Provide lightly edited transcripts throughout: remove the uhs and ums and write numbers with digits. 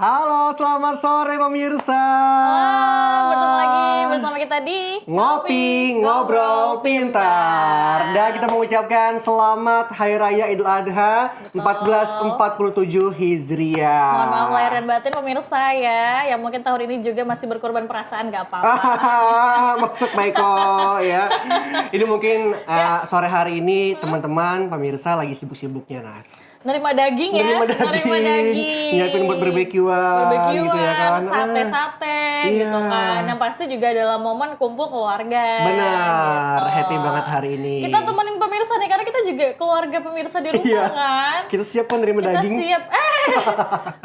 Halo, selamat sore pemirsa. Bertemu lagi bersama kita di Ngopi, Ngobrol Pintar. Dan kita mengucapkan selamat Hari Raya Idul Adha 1447 Hijriah. Mohon maaf lahir dan batin pemirsa ya, yang mungkin tahun ini juga masih berkorban perasaan, gak apa-apa. Maksud Maiko ya. Ini mungkin sore hari ini teman-teman pemirsa lagi sibuk-sibuknya Nas. Nerima daging ya, nerima daging. Nyiapin buat barbekyuan gitu ya kan. Sate-sate gitu kan. Yang pasti juga adalah momen kumpul keluarga. Benar, gitu. happy banget hari ini. Kita temenin pemirsa nih, karena kita juga keluarga pemirsa di rumah kan. Kita siap kan nerima daging? Kita siap,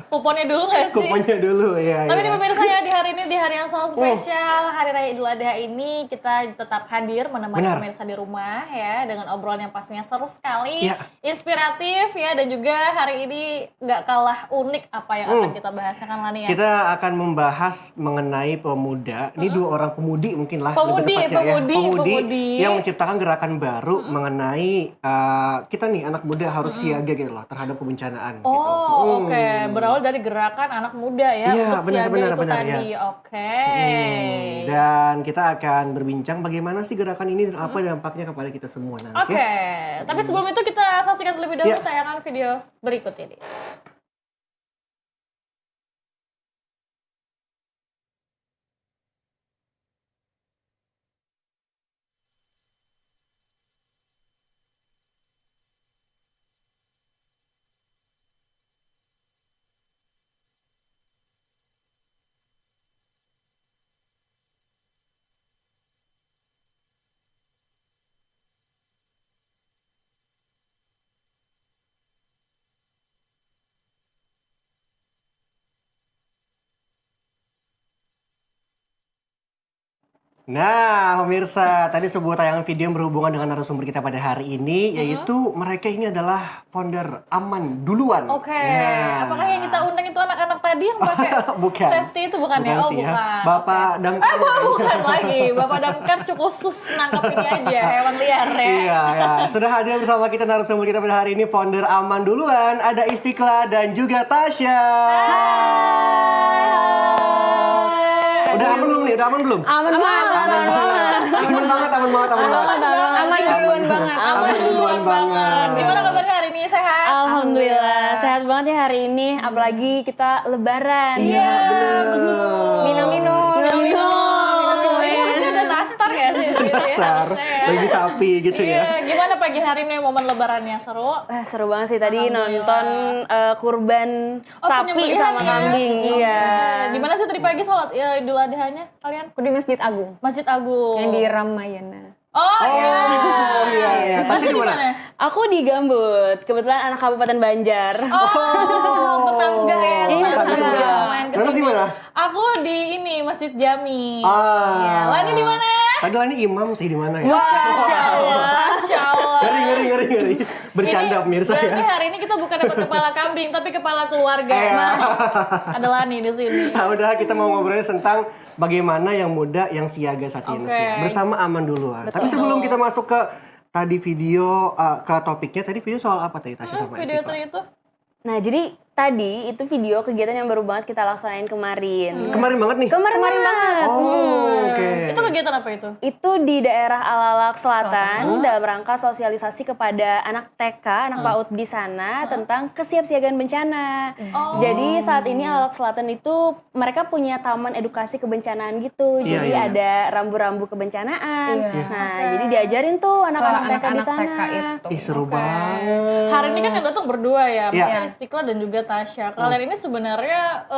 kuponnya dulu gak sih? Kuponnya dulu, ya. Tapi nih pemirsa ya, di hari ini, di hari yang sangat spesial, Hari Raya Idul Adha ini, kita tetap hadir menemani pemirsa di rumah ya, dengan obrolan yang pastinya seru sekali, inspiratif ya, dan juga hari ini gak kalah unik apa yang akan kita bahas kan Lani ya. Kita akan membahas mengenai pemuda, ini dua orang pemudi mungkin lah, Pemudi yang menciptakan gerakan baru mengenai kita nih anak muda harus siaga gitu loh terhadap kebencanaan. Oke. Berawal dari gerakan anak muda ya, untuk siaga itu tadi. Ya. Oke. Dan kita akan berbincang bagaimana sih gerakan ini dan apa dampaknya kepada kita semua nanti. Oke. Tapi sebelum itu kita saksikan terlebih dahulu tayangan video berikut ini. Nah, pemirsa, tadi sebuah tayangan video yang berhubungan dengan narasumber kita pada hari ini, yaitu mereka ini adalah founder Aman Duluan. Oke. Apakah yang kita undang itu anak-anak tadi yang pakai safety itu bukan ya? Oh, sih, bukan. Ya. Bapak Damkar. Bukan lagi. Bapak Damkar cukup khusus nangkap ini aja, hewan liar ya. Iya, ya. Sudah hadir bersama kita narasumber kita pada hari ini, founder Aman Duluan, ada Istiqlal dan juga Tasya. Udah aman belum nih? Udah aman belum? Aman banget. Aman duluan banget. Gimana kabarnya hari ini? Sehat? Alhamdulillah, sehat banget ya hari ini. Apalagi kita lebaran. Iya, betul. Minum. Masih ada nastar gak sih? Nastar, lagi sapi gitu ya. Gimana pagi hari ini momen lebarannya? Seru? Seru banget sih tadi nonton kurban sapi sama kambing. Iya. Di mana sih tadi pagi sholat Idul Adha-nya kalian? Aku di Masjid Agung. Masjid Agung. Yang di Ramayana. Iya. Masih di mana? Aku di Gambut, kebetulan anak Kabupaten Banjar. Tetangga ya. Tetangga. Main Terus di mana? Aku di ini Masjid Jami. Lani di mana? Tadi Lani imam sih di mana ya? Masya Allah. Ngeri. Bercanda pemirsa ya. Berarti hari ini kita bukan dapat kepala kambing, tapi kepala keluarga. Ada Lani di sini. Nah, udah kita mau ngobrolin tentang bagaimana yang muda yang siaga saat ini bersama Aman Duluan. Tapi sebelum kita masuk ke tadi video ke topiknya, tadi video soal apa tadi Tasya sama Video Istiqlal? itu. Nah, jadi tadi itu video kegiatan yang baru banget kita laksanain kemarin. Kemarin banget nih? Kemarin banget. Oke. Itu kegiatan apa itu? Itu di daerah Alalak Selatan dalam rangka sosialisasi kepada anak TK, anak PAUD di sana tentang kesiapsiagaan bencana. Jadi saat ini Alalak Selatan itu mereka punya taman edukasi kebencanaan gitu. Jadi ada rambu-rambu kebencanaan. Nah, jadi diajarin tuh anak-anak TK di sana. TK itu. Ih, seru banget. Hari ini kan yang datang berdua ya, Mas Istiqlal dan juga Tasya. Kalian ini sebenarnya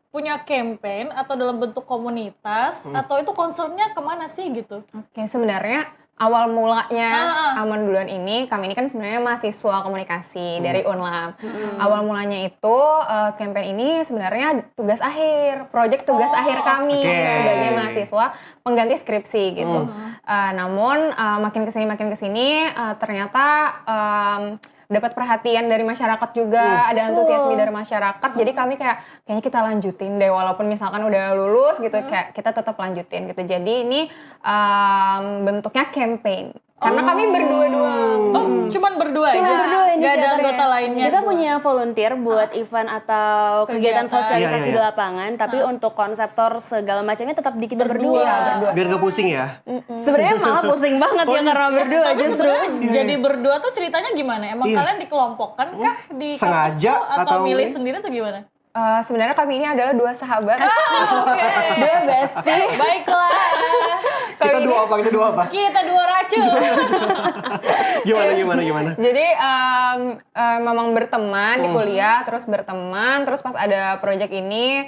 punya campaign atau dalam bentuk komunitas atau itu concernnya kemana sih gitu? Oke, sebenarnya awal mulanya Aman Duluan ini, kami ini kan sebenarnya mahasiswa komunikasi dari Unlab. Awal mulanya itu campaign ini sebenarnya tugas akhir, proyek tugas akhir kami sebagai mahasiswa pengganti skripsi gitu. Namun makin kesini ternyata dapat perhatian dari masyarakat juga, ada antusiasme dari masyarakat. Jadi kami kayaknya kita lanjutin deh, walaupun misalkan udah lulus gitu, kayak kita tetap lanjutin gitu. Jadi ini bentuknya campaign. Karena kami berdua doang. Oh, cuman berdua Cuma aja? berdua Gak ada inisiatornya. anggota lainnya? Kita punya volunteer buat event atau kegiatan Kegiatan. sosialisasi Iya, iya, di iya. lapangan, tapi untuk konseptor segala macamnya tetap di kita berdua. Iya, berdua. Biar gak pusing ya. Sebenarnya malah pusing banget ya karena berdua Tapi justru. sebenarnya jadi berdua tuh ceritanya gimana? Emang Iya. kalian dikelompokkan kah di kampus Sengaja tuh atau atau milih ini? sendiri tuh gimana? Sebenarnya kami ini adalah dua sahabat. Oke. Dua bestie. Baiklah. Kita dua apa? Kita dua racun. Gimana? Jadi memang berteman di kuliah, terus berteman, terus pas ada project ini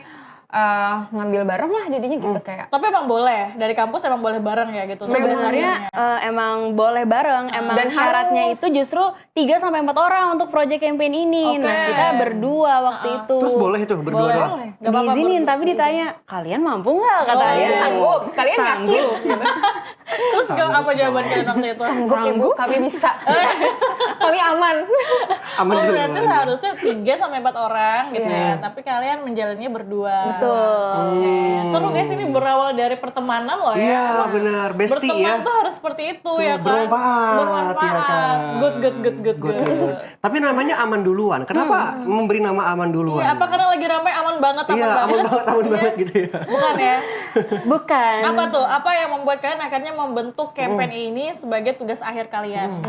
ngambil bareng lah jadinya gitu kayak. Tapi emang boleh, dari kampus emang boleh bareng ya gitu. Sebenarnya emang boleh bareng, emang Dan syaratnya harus. itu justru 3-4 orang untuk project campaign ini. Oke. Nah, kita berdua waktu itu. Terus boleh itu berdua Boleh. doang? Gak apa-apa Diizinin, berdua. tapi ditanya, kalian mampu nggak? Katanya. Kalian sanggup, kalian yakin? Terus apa jawaban kalian waktu itu? Sanggup ibu, kami bisa. Kami aman. Aman Oh dulu. berarti seharusnya 3-4 orang gitu ya. Tapi kalian menjalannya berdua. Betul. Oke. Seru guys, ini berawal dari pertemanan loh ya. Iya benar, bestie Berteman ya. tuh harus seperti itu ya kan. bermanfaat, ya kan. Good. Good. Tapi namanya Aman duluan. Kenapa memberi nama Aman duluan? Iya, apa karena lagi ramai aman banget, Iya, aman banget gitu ya. Bukan ya? Bukan. Apa tuh? Apa yang membuat kalian akhirnya membentuk campaign ini sebagai tugas akhir kalian?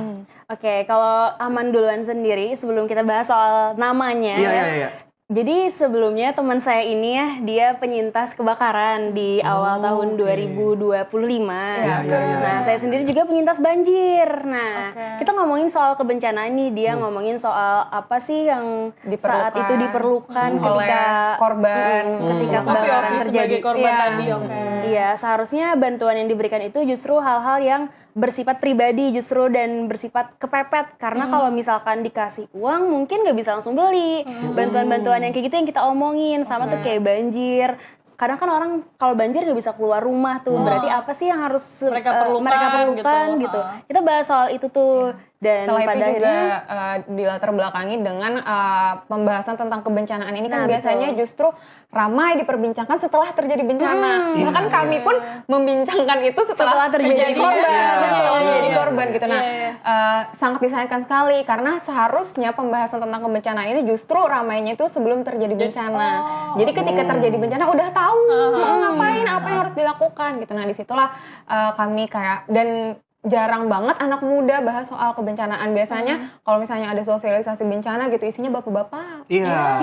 Oke, kalau Aman duluan sendiri, sebelum kita bahas soal namanya. Iya. Jadi sebelumnya teman saya ini ya, dia penyintas kebakaran di awal tahun 2025. Iya. Nah, saya sendiri juga penyintas banjir. Nah, kita ngomongin soal kebencanaan nih, dia ngomongin soal apa sih yang saat itu diperlukan oleh ketika korban. ketika Tapi kebakaran Ovi terjadi. sebagai korban Iya. tadi, oke. Iya, seharusnya bantuan yang diberikan itu justru hal-hal yang bersifat pribadi justru dan bersifat kepepet. Karena kalau misalkan dikasih uang mungkin nggak bisa langsung beli. Bantuan-bantuan yang kayak gitu yang kita omongin. Sama tuh kayak banjir. Kadang kan orang kalau banjir nggak bisa keluar rumah tuh. Berarti apa sih yang harus Mereka perlukan gitu. Kita bahas soal itu tuh. Dan Setelah itu pada juga akhirnya dilatar belakangi dengan pembahasan tentang kebencanaan ini kan Nah, biasanya justru ramai diperbincangkan setelah terjadi bencana. Bahkan kami pun membincangkan itu setelah terjadi korban, ya. setelah Iya, menjadi iya. korban gitu. Nah, sangat disayangkan sekali karena seharusnya pembahasan tentang kebencanaan ini justru ramainya itu sebelum terjadi bencana. Jadi ketika terjadi bencana udah tahu mau ngapain, apa yang harus dilakukan gitu. Nah, disitulah kami kayak dan jarang banget anak muda bahas soal kebencanaan. Biasanya kalau misalnya ada sosialisasi bencana gitu isinya bapak-bapak. Iya.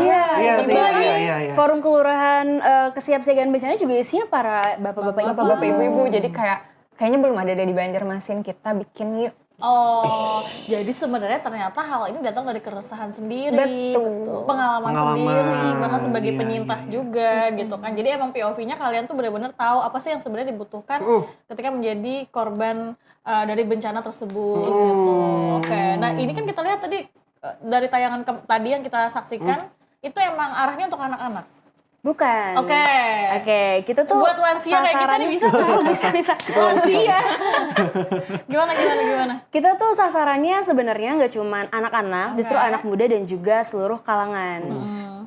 forum kelurahan kesiapsiagaan bencana juga isinya para bapak-bapak Bapak-bapak ibu-ibu. Jadi kayaknya belum ada di Banjarmasin, kita bikin yuk. Oh, jadi sebenarnya ternyata hal ini datang dari keresahan sendiri, Betul. pengalaman sendiri, bahkan sebagai Iya, penyintas juga gitu kan. Jadi emang POV-nya kalian tuh benar-benar tahu apa sih yang sebenarnya dibutuhkan ketika menjadi korban dari bencana tersebut gitu. Oke, nah ini kan kita lihat tadi dari tayangan tadi yang kita saksikan itu emang arahnya untuk anak-anak. Bukan. Oke. Kita tuh Buat lansia kayak kita nih bisa nggak? bisa. Lansia. Gimana? Kita tuh sasarannya sebenarnya nggak cuma anak-anak, justru anak muda dan juga seluruh kalangan.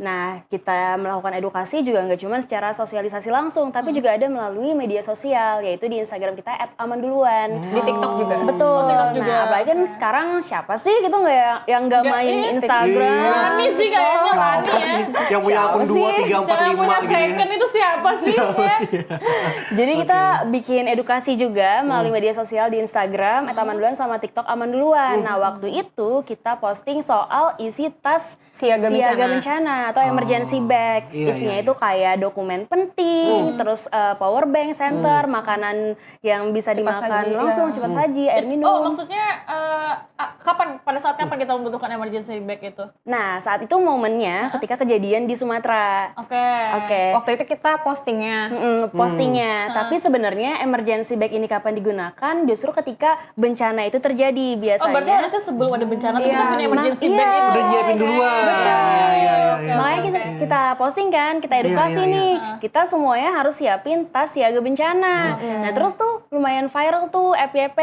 Nah, kita melakukan edukasi juga nggak cuma secara sosialisasi langsung, tapi juga ada melalui media sosial, yaitu di Instagram kita @amanduluan. Di TikTok juga. Betul. TikTok juga. Nah, apalagi kan sekarang siapa sih gitu nggak yang nggak main Instagram? Lani sih kayaknya Lani ya. Yang punya akun 2, 3, 4, Yang 5 punya gitu ya. second itu siapa sih? Ya? Jadi kita bikin edukasi juga melalui media sosial di Instagram @amanduluan sama TikTok amanduluan. Nah, waktu itu kita posting soal isi tas Siaga bencana atau emergency bag. Iya, Isinya iya. itu kayak dokumen penting, terus power bank, center, makanan yang bisa Cepat dimakan saji, langsung, iya. cepat saji, air minum. Oh maksudnya pada saat kapan kita membutuhkan emergency bag itu? Nah, saat itu momennya ketika kejadian di Sumatera. Oke. Oke. Waktu itu kita postingnya. Postingnya, tapi sebenarnya emergency bag ini kapan digunakan? Justru ketika bencana itu terjadi biasanya. Oh berarti harusnya sebelum ada bencana tuh kita punya emergency Nah, bag iya. itu. Udah nyiapin duluan. Iya. Makanya kita posting kan, kita edukasi Iya, iya. nih. Kita semuanya harus siapin tas siaga bencana. Nah terus tuh lumayan viral tuh FYP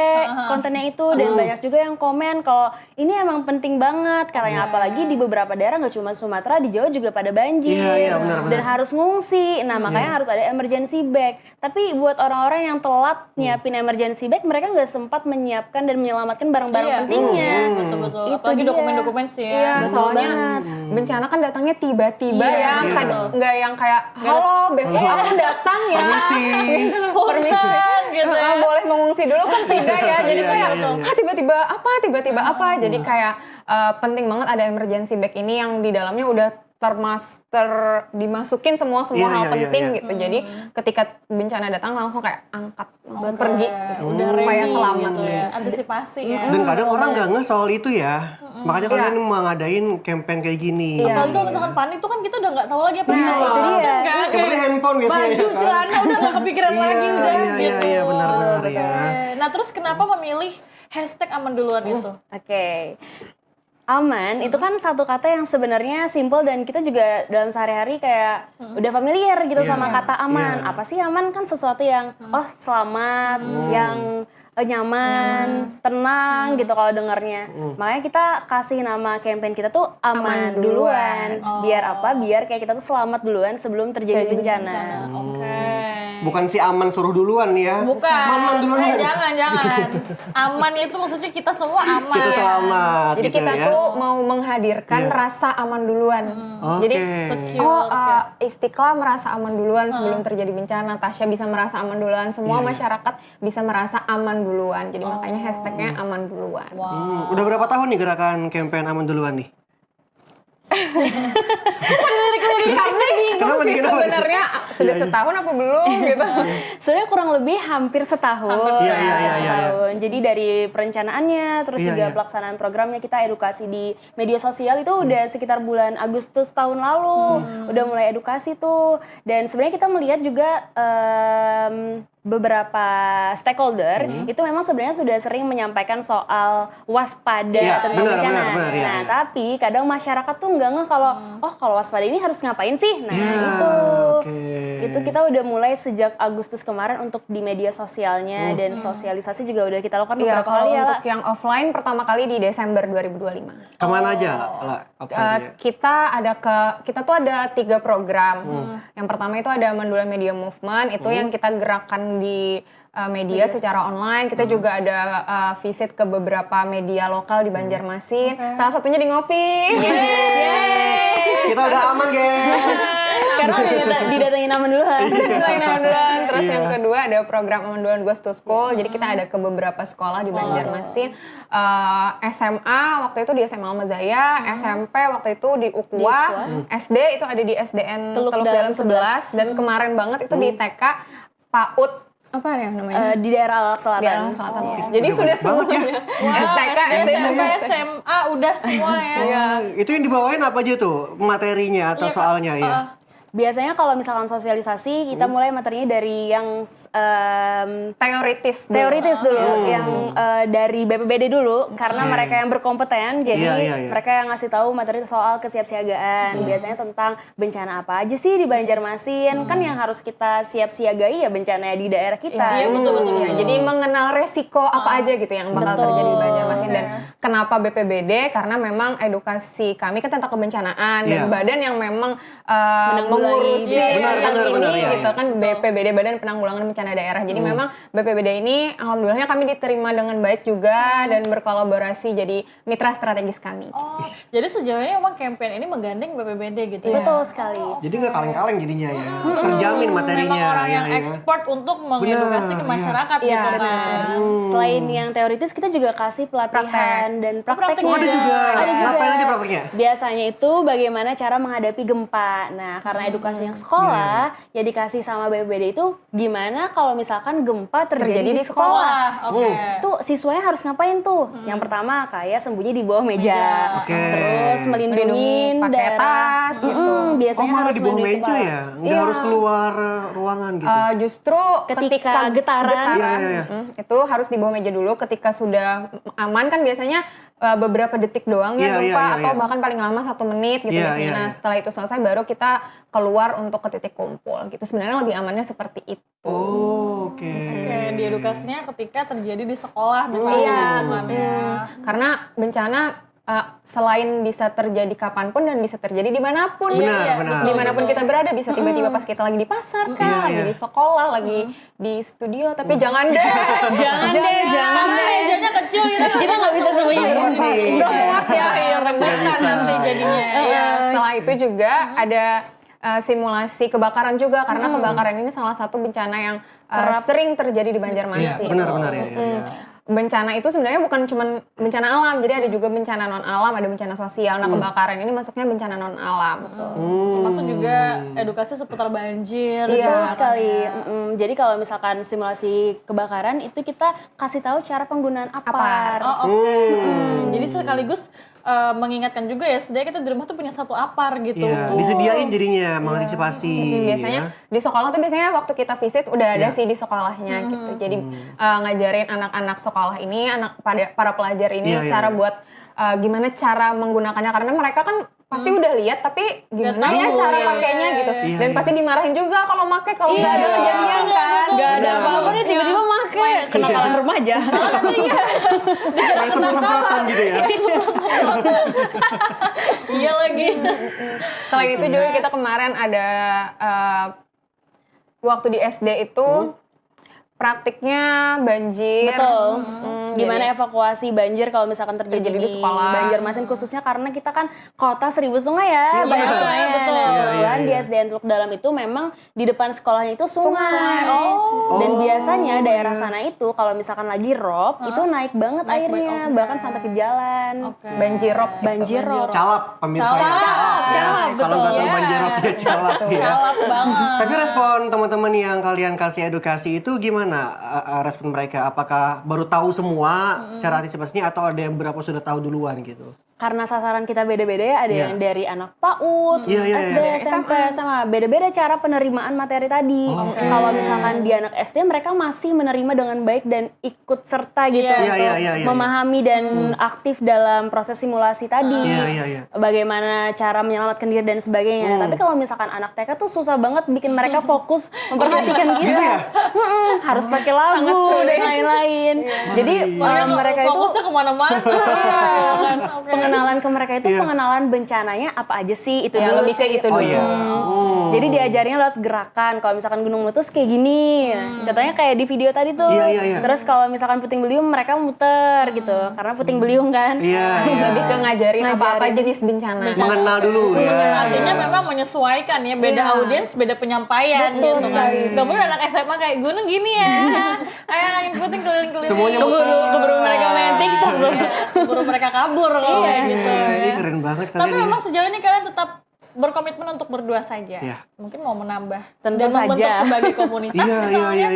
kontennya itu dan banyak juga yang komen kalau ini emang penting banget karena apalagi di beberapa daerah nggak cuma Sumatera, di Jawa juga pada banjir benar. dan harus ngungsi. Nah makanya harus ada emergency bag. Tapi buat orang-orang yang telat nyiapin emergency bag, mereka nggak sempat menyiapkan dan menyelamatkan barang-barang pentingnya. Betul-betul. Itu Apalagi dia. dokumen-dokumen sih ya. Iya, Betul soalnya banget. bencana kan datangnya tiba-tiba Iya, ya, nggak yang kayak halo besok aku datang ya, permisi, gitu ya. boleh mengungsi dulu kan tidak ya, jadi kayak tiba-tiba apa, jadi kayak penting banget ada emergency bag ini yang di dalamnya udah dimasukin semua hal penting gitu. Jadi ketika bencana datang langsung kayak angkat, langsung pergi Udah supaya ready selamat gitu ya. Antisipasi ya. Dan kadang orang nggak ngeh soal itu ya. Makanya kalian mau ngadain campaign kayak gini. Apalagi kalau misalkan panik tuh kan kita udah nggak tahu lagi apa yang kita lakukan kan. Yang penting handphone biasanya. Baju, celana udah nggak kepikiran lagi udah gitu. Iya, benar-benar ya. Nah terus kenapa memilih hashtag aman duluan itu? Oke. Aman itu kan satu kata yang sebenarnya simple dan kita juga dalam sehari-hari kayak udah familiar gitu sama kata aman. Apa sih aman? Kan sesuatu yang selamat, yang nyaman, tenang gitu kalau dengarnya. Makanya kita kasih nama campaign kita tuh aman duluan. Biar apa? Biar kayak kita tuh selamat duluan sebelum terjadi bencana. Oke. Bukan si aman suruh duluan ya. Bukan. Aman duluan. Jangan. Aman itu maksudnya kita semua aman. Kita selamat. Jadi gitu kita ya. tuh mau menghadirkan rasa aman duluan. Jadi Istiqlal merasa aman duluan sebelum terjadi bencana. Tasya bisa merasa aman duluan. Semua masyarakat bisa merasa aman duluan. Jadi makanya hashtagnya aman duluan. Udah berapa tahun nih gerakan campaign aman duluan nih? Karena bingung Kenapa sih nih, kenapa? sebenarnya sudah setahun apa belum gitu. Sebenarnya kurang lebih hampir setahun. Setahun. Jadi dari perencanaannya, terus juga pelaksanaan programnya, kita edukasi di media sosial itu udah sekitar bulan Agustus tahun lalu. Udah mulai edukasi tuh. Dan sebenarnya kita melihat juga beberapa stakeholder itu memang sebenarnya sudah sering menyampaikan soal waspada tentang bencana. Nah, tapi kadang masyarakat tuh nggak ngeh kalau waspada ini harus ngapain sih? Nah, itu kita udah mulai sejak Agustus kemarin untuk di media sosialnya dan sosialisasi juga udah kita lakukan Iya, beberapa kalau kali untuk yang offline pertama kali di Desember 2025. Kemana aja lah? Kita tuh ada 3 program. Yang pertama itu ada Mandula Media Movement, itu yang kita gerakan di media secara online. Kita juga ada visit ke beberapa media lokal di Banjarmasin. Salah satunya di Ngopi. Kita udah aman, guys. Karena didatengin aman duluan. Didatengin aman duluan. Terus yang kedua ada program aman duluan Goes to School. Jadi kita ada ke beberapa sekolah di Banjarmasin. SMA waktu itu di SMA Almazaya, SMP waktu itu di Ukwa, SD itu ada di SDN Teluk Dalam 11 dan kemarin banget itu di TK PAUD apa ya namanya? Di daerah Alak Selatan. Di Alak Selatan. Jadi sudah semuanya. STK, SD, SMP, SMA udah semua ya. Itu yang dibawain apa aja tuh materinya atau soalnya ya? Biasanya kalau misalkan sosialisasi kita mulai materinya dari yang teoritis dulu, yang dari BPBD dulu karena mereka yang berkompeten, jadi mereka yang ngasih tahu materi soal kesiapsiagaan. Biasanya tentang bencana apa aja sih di Banjarmasin, kan yang harus kita siap-siagai ya bencana di daerah kita. Iya, betul. Jadi mengenal resiko apa aja gitu yang bakal terjadi di Banjarmasin dan kenapa BPBD karena memang edukasi kami kan tentang kebencanaan dan badan yang memang mengurusi tentang ini gitu kan BPBD Badan Penanggulangan Bencana Daerah. Jadi memang BPBD ini alhamdulillahnya kami diterima dengan baik juga dan berkolaborasi jadi mitra strategis kami. Jadi sejauh ini memang campaign ini menggandeng BPBD gitu ya. Betul sekali. Jadi nggak kaleng-kaleng jadinya ya. Terjamin materinya. Memang orang yang expert untuk mengedukasi ke masyarakat gitu kan. Selain yang teoritis kita juga kasih pelatihan dan prakteknya. Ada juga. Ngapain aja prakteknya? Biasanya itu bagaimana cara menghadapi gempa. Nah, karena edukasi yang sekolah, ya dikasih sama BPBD itu gimana kalau misalkan gempa terjadi di sekolah. Tuh siswanya harus ngapain tuh? Yang pertama kayak sembunyi di bawah meja. Terus melindungi pakai tas gitu. Biasanya malah harus di bawah melindungi meja kepala. ya? Nggak harus keluar ruangan gitu? Justru Ketika getaran. itu harus di bawah meja dulu. Ketika sudah aman kan biasanya beberapa detik doang ya gempa atau bahkan paling lama 1 menit gitu biasanya. Nah setelah itu selesai baru kita keluar untuk ke titik kumpul gitu. Sebenarnya lebih amannya seperti itu. Oh, oke. Di edukasinya ketika terjadi di sekolah misalnya. Karena bencana selain bisa terjadi kapanpun dan bisa terjadi dimanapun. Benar. Dimanapun kita berada, bisa tiba-tiba pas kita lagi di pasar kah, lagi di sekolah, lagi di studio. Tapi jangan deh. Karena mejanya kecil kita nggak bisa sembunyi. Udah muat ya, rebutan nanti jadinya. Setelah itu juga ada simulasi kebakaran juga, karena kebakaran ini salah satu bencana yang sering terjadi di Banjarmasin. Benar ya. Bencana itu sebenarnya bukan cuma bencana alam, jadi ada juga bencana non alam, ada bencana sosial. Nah kebakaran ini masuknya bencana non alam. Termasuk juga edukasi seputar banjir. Betul sekali. Jadi kalau misalkan simulasi kebakaran itu kita kasih tahu cara penggunaan apar. Jadi sekaligus mengingatkan juga ya, setidaknya kita di rumah tuh punya satu apar gitu. Iya, disediain jadinya mengantisipasi. Biasanya di sekolah tuh biasanya waktu kita visit udah ada sih di sekolahnya gitu. Jadi ngajarin anak-anak sekolah ini, para pelajar ini cara buat gimana cara menggunakannya, karena mereka kan pasti udah lihat tapi gimana ya cara pakainya gitu. Dan pasti dimarahin juga kalau make, kalau nggak ada kejadian kan. Nggak ada apa-apa deh tiba-tiba make. Kenakalan remaja. Kayak semprot-semprotan gitu ya. Iya lagi. Selain itu juga kita kemarin ada waktu di SD itu praktiknya banjir. Betul. Gimana evakuasi banjir kalau misalkan terjadi di sekolah. Banjarmasin, khususnya karena kita kan kota 1000 sungai ya. Banyak sungai. Betul. Dan di SDN Teluk Dalam itu memang di depan sekolahnya itu sungai. Dan biasanya daerah sana itu kalau misalkan lagi rob itu naik banget airnya, bahkan sampai ke jalan. Banjirop. Banjirop. Calap, pemirsa. Calap, Kalau nggak tahu betul. banjirop ya calap. Calap banget. Tapi respon teman-teman yang kalian kasih edukasi itu gimana respon mereka? Apakah baru tahu semua cara antisipasinya atau ada yang berapa sudah tahu duluan gitu? Karena sasaran kita beda-beda ya, ada yang dari anak PAUD, SD, SMP, sama beda-beda cara penerimaan materi tadi. Kalau misalkan di anak SD mereka masih menerima dengan baik dan ikut serta gitu untuk memahami dan aktif dalam proses simulasi tadi. Bagaimana cara menyelamatkan diri dan sebagainya. Tapi kalau misalkan anak TK tuh susah banget bikin mereka fokus memperhatikan kita. Harus pakai lagu dan lain-lain. Jadi mereka itu fokusnya kemana-mana. pengenalan ke mereka itu pengenalan bencananya apa aja sih, itu dulu lebih kayak gitu dulu. Jadi diajarnya lewat gerakan. Kalau misalkan gunung meletus kayak gini, contohnya kayak di video tadi tuh. Terus kalau misalkan puting beliung mereka muter gitu, karena puting beliung kan. Lebih ke ngajarin apa-apa jenis bencana. Mengenal dulu ya. Artinya memang menyesuaikan ya, beda audiens, beda penyampaian gitu kan. Gak mungkin anak SMA kayak gunung gini ya. Ayo angin puting keliling-keliling. Semuanya keburu mereka main TikTok tuh. Keburu mereka kabur kalau kayak gitu. Ini keren banget kalian. Tapi memang sejauh ini kalian tetap berkomitmen untuk berdua saja. Mungkin mau menambah Tentu dan membentuk saja. sebagai komunitas misalnya.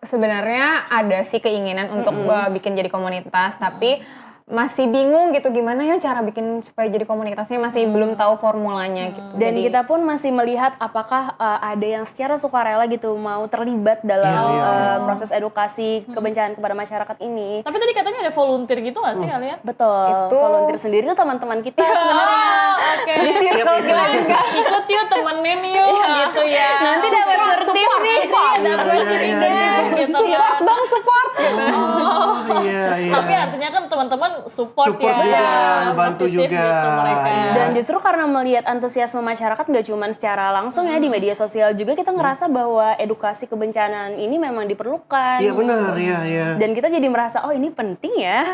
Sebenarnya ada sih keinginan untuk bikin jadi komunitas, tapi masih bingung gitu gimana ya cara bikin supaya jadi komunitasnya, masih belum tahu formulanya gitu. Dan kita pun masih melihat apakah ada yang secara sukarela gitu mau terlibat dalam proses edukasi kebencanaan kepada masyarakat ini. Tapi tadi katanya ada volunteer gitu nggak sih kalian? Betul. Itu volunteer sendiri tuh teman-teman kita sebenarnya. Oke. Di circle kita juga. Ikut yuk, temenin yuk gitu ya. Nanti dapat tertib nih. Dapat inisiatif gitu ya. Support dong, support gitu. Tapi artinya kan teman-teman support ya, juga, bantu positif juga. gitu mereka. Dan justru karena melihat antusiasme masyarakat nggak cuma secara langsung ya di media sosial juga, kita ngerasa bahwa edukasi kebencanaan ini memang diperlukan. Iya benar, iya. Dan kita jadi merasa oh ini penting ya.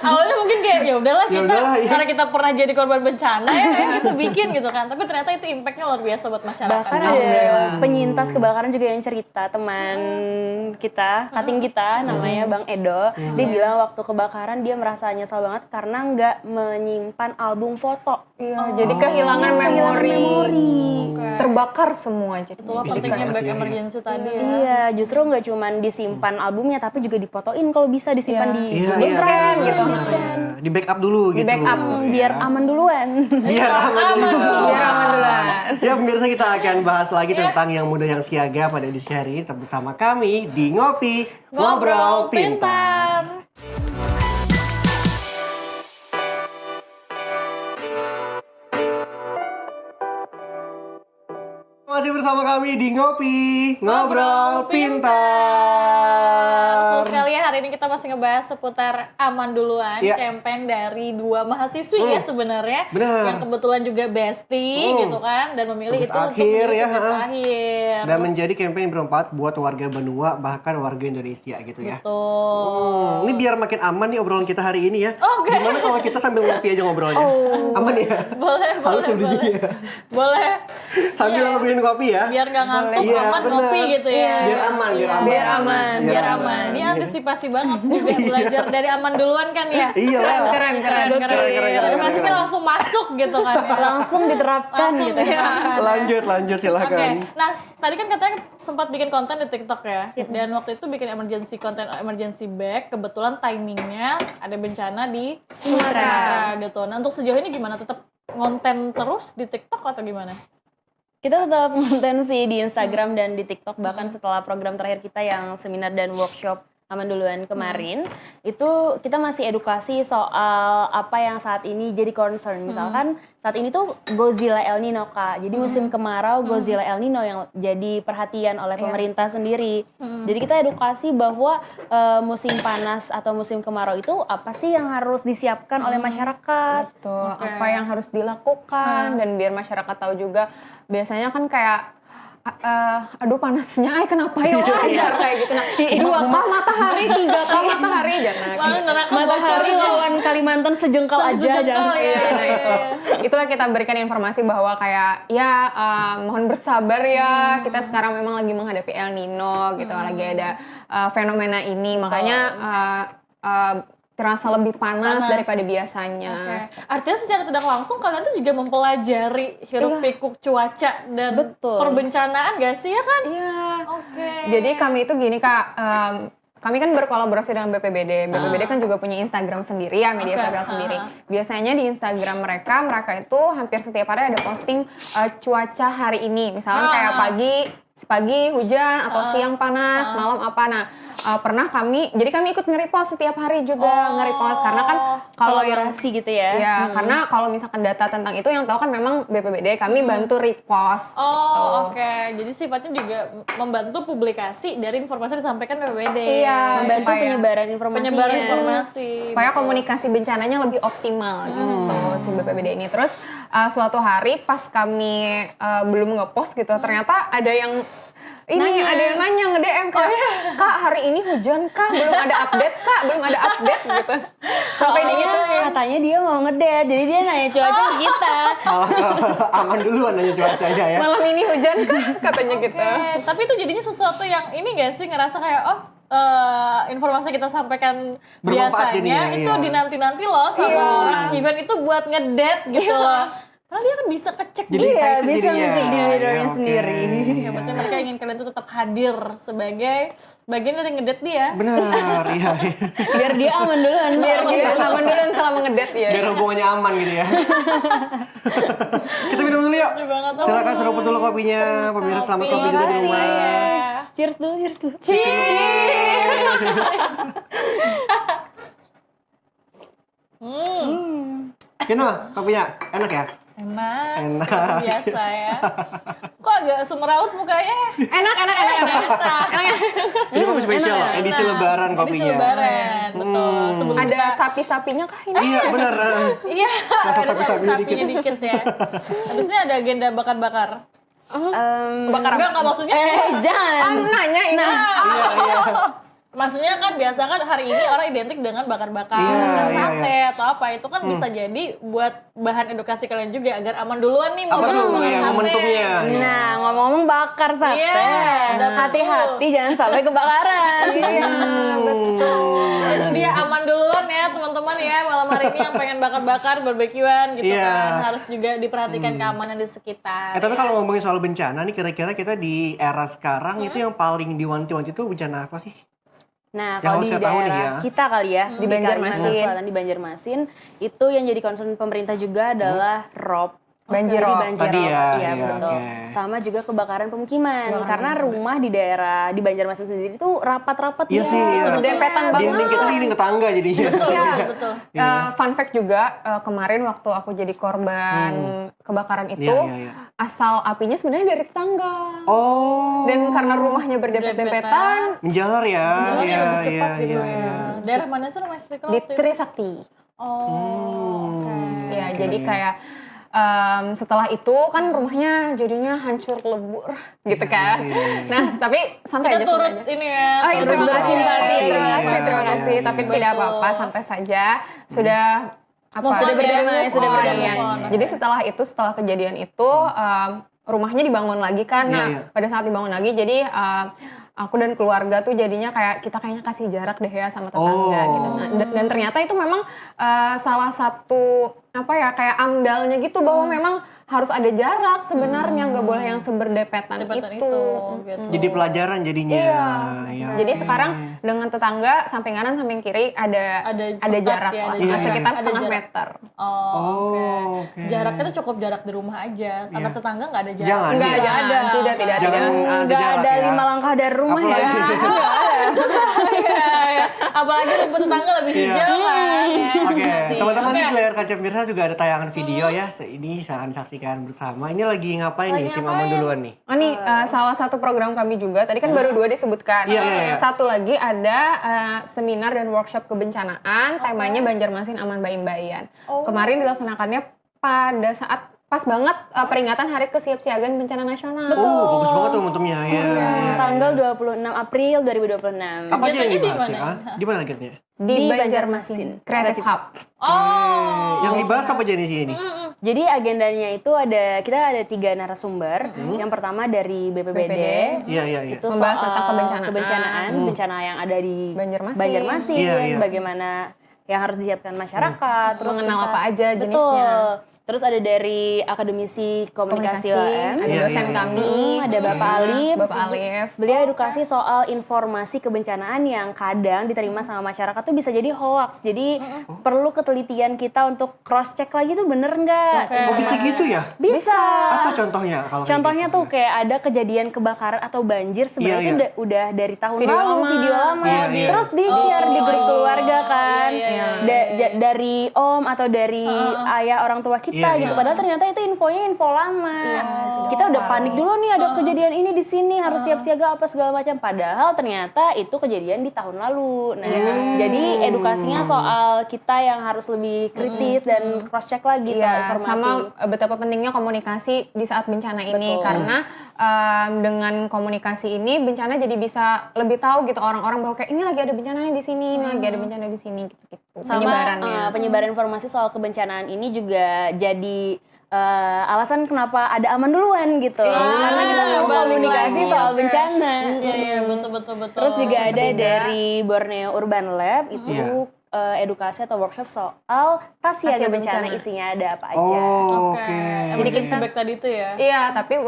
Awalnya mungkin kayak ya udahlah kita karena kita pernah jadi korban bencana ya kita bikin gitu kan. Tapi ternyata itu impactnya luar biasa buat masyarakat. Bahkan ada penyintas kebakaran juga yang cerita, teman kita, kating kita namanya Bang Edo. Dia bilang waktu kebakaran dia merasa nyesal banget karena nggak menyimpan album foto. Iya, jadi kehilangan memori. Terbakar semua jadi. Itulah pentingnya back emergency tadi ya. Iya, justru nggak cuma disimpan albumnya tapi juga difotoin kalau bisa disimpan di scan gitu. Di backup dulu gitu. Di backup biar aman duluan. Biar aman dulu. Biar aman duluan. Ya pemirsa, kita akan bahas lagi tentang yang muda yang siaga pada edisi hari ini. Tetap bersama kami di Ngopi Ngobrol Pintar. bersama kami di Ngobrol Pintar. Seru sekali ya, hari ini kita masih ngebahas seputar Aman Duluan, campaign dari 2 mahasiswi ya sebenarnya. Yang kebetulan juga bestie gitu kan, dan memilih tugas itu akhir, untuk menjadi ya, tugas akhir. Dan menjadi campaign yang bermanfaat buat warga Benua, bahkan warga Indonesia gitu ya. Betul. Ini biar makin aman nih obrolan kita hari ini ya. Gimana kalau kita sambil ngopi aja ngobrolnya? Aman ya? Boleh, Harus boleh, begini boleh. ya. Boleh. Sambil ngobrolin kopi ya. Biar nggak ngantuk, Iya, aman bener. ngopi gitu ya. Biar aman, biar aman. Biar aman. Biar Biar aman. aman. Dia antisipasi banget juga belajar dari Aman Duluan kan ya. Iya lah. Keren. Edukasinya langsung masuk gitu kan ya. Langsung diterapkan Langsung gitu. diterapkan, ya. Lanjut silakan. Oke, nah tadi kan katanya sempat bikin konten di TikTok ya, dan waktu itu bikin konten emergency bag, kebetulan timingnya ada bencana di Sumatera gitu. Nah untuk sejauh ini gimana? Tetap ngonten terus di TikTok atau gimana? Kita tetap konten sih di Instagram dan di TikTok, bahkan setelah program terakhir kita yang seminar dan workshop Aman Duluan kemarin, itu kita masih edukasi soal apa yang saat ini jadi concern. Misalkan saat ini tuh Godzilla El Nino, Kak. Jadi musim kemarau Godzilla El Nino yang jadi perhatian oleh pemerintah sendiri. Jadi kita edukasi bahwa musim panas atau musim kemarau itu apa sih yang harus disiapkan oleh masyarakat. Betul, apa yang harus dilakukan dan biar masyarakat tahu juga. Biasanya kan kayak aduh panasnya, kenapa ya wajar kayak gitu. Nah, 2K matahari, 3K matahari, jangan. Matahari lawan Kalimantan sejengkal aja. Ya. Nah itulah kita berikan informasi bahwa kayak ya mohon bersabar ya, kita sekarang memang lagi menghadapi El Nino gitu, lagi ada fenomena ini, makanya terasa lebih panas daripada biasanya. Artinya secara tidak langsung kalian tuh juga mempelajari hiruk pikuk cuaca dan perbencanaan gak sih ya kan? Iya. Jadi kami itu gini Kak, kami kan berkolaborasi dengan BPBD. BPBD kan juga punya Instagram sendiri ya, media sosial sendiri. Biasanya di Instagram mereka itu hampir setiap hari ada posting cuaca hari ini. Misalnya kayak pagi hujan atau siang panas, malam apa. Nah, pernah kami ikut nge-repost setiap hari juga, nge-repost karena kan kalau yang gitu ya. Ya, karena kalau misalkan data tentang itu yang tahu kan memang BPBD, kami bantu repost. Jadi sifatnya juga membantu publikasi dari informasi yang disampaikan BPBD. Iya, membantu penyebaran informasi. Supaya komunikasi bencananya lebih optimal gitu si BPBD ini. Terus suatu hari pas kami belum nge-post gitu, ternyata ada yang nanya nge-DM Kak, Kak hari ini hujan Kak, belum ada update gitu. Sampai digituin. Katanya dia mau ngedate, jadi dia nanya cuaca ke kita. Aman duluan nanya cuacanya ya. Malam ini hujan Kak, katanya gitu. Tapi itu jadinya sesuatu yang ini gak sih, ngerasa kayak informasi kita sampaikan Bermanfaat biasanya jadinya, itu dinanti-nanti loh sama orang. Event itu buat ngedate gitu loh. Karena dia kan bisa kecek Jadi bisa jadinya. ngecek di leadernya sendiri. Ya, berarti mereka ingin kalian tuh tetap hadir sebagai bagian dari ngedate dia. Benar, iya. Biar dia aman duluan. Biar dia aman duluan selama ngedate ya. Biar hubungannya aman gitu ya. Kita minum dulu yuk. Silakan seruput dulu kopinya, pemirsa, selamat kopi juga di rumah. Cheers dulu. Gimana kopinya? Enak ya? Enak. Biasa ya. Kok agak semeraut mukanya? Enak. Ini kopi spesial loh, edisi lebaran kopinya. Edisi lebaran, betul. Sebelum Ada sapi-sapinya kah ini? Iya benar. Iya, Rasa ada sapi-sapinya sapinya dikit ya. Habisnya ada agenda bakar-bakar. Bakar Enggak maksudnya. Jangan. Nanya ini. Iya. Maksudnya kan biasa kan hari ini orang identik dengan bakar-bakar, kan sate atau apa, itu kan bisa jadi buat bahan edukasi kalian juga agar aman duluan nih mau Apa tuh bakar yang sate. momentumnya? Nah, ngomong-ngomong bakar sate, hati-hati jangan sampai kebakaran. Iya, betul. Itu dia aman duluan ya teman-teman ya, malam hari ini yang pengen bakar-bakar barbekyuan gitu kan, harus juga diperhatikan keamanan di sekitar. Tapi kalau ngomongin soal bencana nih, kira-kira kita di era sekarang itu yang paling diwanti-wanti itu bencana apa sih? Nah, Yang kalau harus di kita tahu nih daerah ya. kita kali ya, Di Banjarmasin. Kalimantan Selatan, di Banjarmasin, itu yang jadi concern pemerintah juga adalah rob. banjirop. Tadi ya, iya, iya, betul. oke. Sama juga kebakaran pemukiman. Karena rumah di daerah di Banjarmasin sendiri tuh rapat-rapat Iya sih, iya. Berdempetan banget. Dinding kita dinding tetangga jadinya. Betul. Fun fact juga, kemarin waktu aku jadi korban kebakaran itu, Iya. asal apinya sebenarnya dari tetangga. Oh. Dan karena rumahnya berdempet-dempetan, Menjalar ya. Jalannya lebih cepat iya, gitu. iya. Daerah mana sih rumah Istiqlal? di waktu itu? Trisakti. Oh, oke. Ya, jadi kayak setelah itu kan rumahnya jadinya hancur lebur gitu kan. Nah, tapi santai Kita aja, turut santai aja. ini ya. Oh, iya, turut terima kasih, bersimpati. terima kasih. Tapi Betul. tidak apa-apa, sampai saja sudah Move on ya, berdamai, sudah move on, berdamai, iya. move on. Jadi setelah kejadian itu rumahnya dibangun lagi kan. Nah, Iya. pada saat dibangun lagi, jadi aku dan keluarga tuh jadinya kita kayaknya kasih jarak deh ya sama tetangga gitu. Nah, dan ternyata itu memang salah satu kayak amdalnya gitu bahwa memang harus ada jarak sebenarnya, nggak boleh yang seberdepetan Depetan itu. gitu. Jadi pelajaran jadinya. Iya. Iya. Jadi sekarang dengan tetangga samping kanan samping kiri ada sekat jarak ya, lah, ada jarak. sekitar Ada setengah jarak. meter. Oh, oke. Jaraknya tuh cukup jarak di rumah aja. Antar tetangga nggak ada jarak. Jangan. Enggak, Iya. jangan, tidak. Jangan ada Nggak jarak ada ya. 5 langkah dari rumah ya. Apalagi. Iya. Apalagi rumput tetangga lebih Iya. hijau kan. ya. Oke, Hati. teman-teman Oke. di layar kaca pemirsa juga ada tayangan video ya. Ini silahkan saksikan bersama. Ini lagi ngapain nih? Tim Aman duluan nih. Oh, ini salah satu program kami juga. Tadi kan baru 2 disebutkan. Iya. Satu lagi ada seminar dan workshop kebencanaan. Temanya Banjarmasin Aman Baim-Bayan. Kemarin dilaksanakannya pada saat pas banget peringatan Hari Kesiapsiagaan Bencana Nasional. Oh, bagus banget tuh momentumnya ya. Tanggal 26 April 2026. Apa aja yang Kegiatannya di dibahas mana? ya? Di mana kegiatannya? Di Di Banjarmasin Creative Hub. Oh. Yang dibahas apa aja di sini? Jadi agendanya itu kita ada 3 narasumber. Yang pertama dari BPBD. Iya. Itu Membahas soal tentang kebencanaan. bencana yang ada di Banjarmasin. Iya. bagaimana yang harus disiapkan masyarakat, terus Mengenal kita- apa aja Betul. jenisnya. Terus ada dari akademisi komunikasi UAM, ada Iya, dosen iya. kami, ada Bapak Alif. Bapak Alif. Beliau edukasi soal informasi kebencanaan yang kadang diterima sama masyarakat tuh bisa jadi hoax. Jadi perlu ketelitian kita untuk cross check lagi tuh bener nggak? Oh, bisa gitu ya? Bisa. Apa contohnya kalau kayak Contohnya gitu? tuh kayak ada kejadian kebakaran atau banjir sebenarnya Iya, itu iya. udah dari tahun Video lalu, lama. video lama. Iya. Terus di-share di grup keluarga kan. iya. Dari om atau dari ayah orang tua kita Iya, gitu. iya. Padahal ternyata itu infonya info lama. Kita udah panik dulu nih ada kejadian ini di sini harus siap siaga apa segala macam. Padahal ternyata itu kejadian di tahun lalu. Nah, jadi edukasinya soal kita yang harus lebih kritis dan cross check lagi soal Iya, informasi. sama betapa pentingnya komunikasi di saat bencana ini. Betul. Karena dengan komunikasi ini bencana jadi bisa lebih tahu gitu orang-orang bahwa kayak ini lagi ada bencana nih di sini, ini lagi ada bencana di sini gitu-gitu. Sama Penyebarannya. penyebaran informasi soal kebencanaan ini juga jadi alasan kenapa ada aman duluan gitu. Karena kita mau balik komunikasi lagi, soal oke. bencana. Iya, betul. Terus juga ada Ketiga. dari Borneo Urban Lab itu Iya. edukasi atau workshop soal tas siaga siaga bencana, bencana. isinya ada apa aja. Oh, Oke. oke. Jadi kita- kita tadi itu ya. Iya, tapi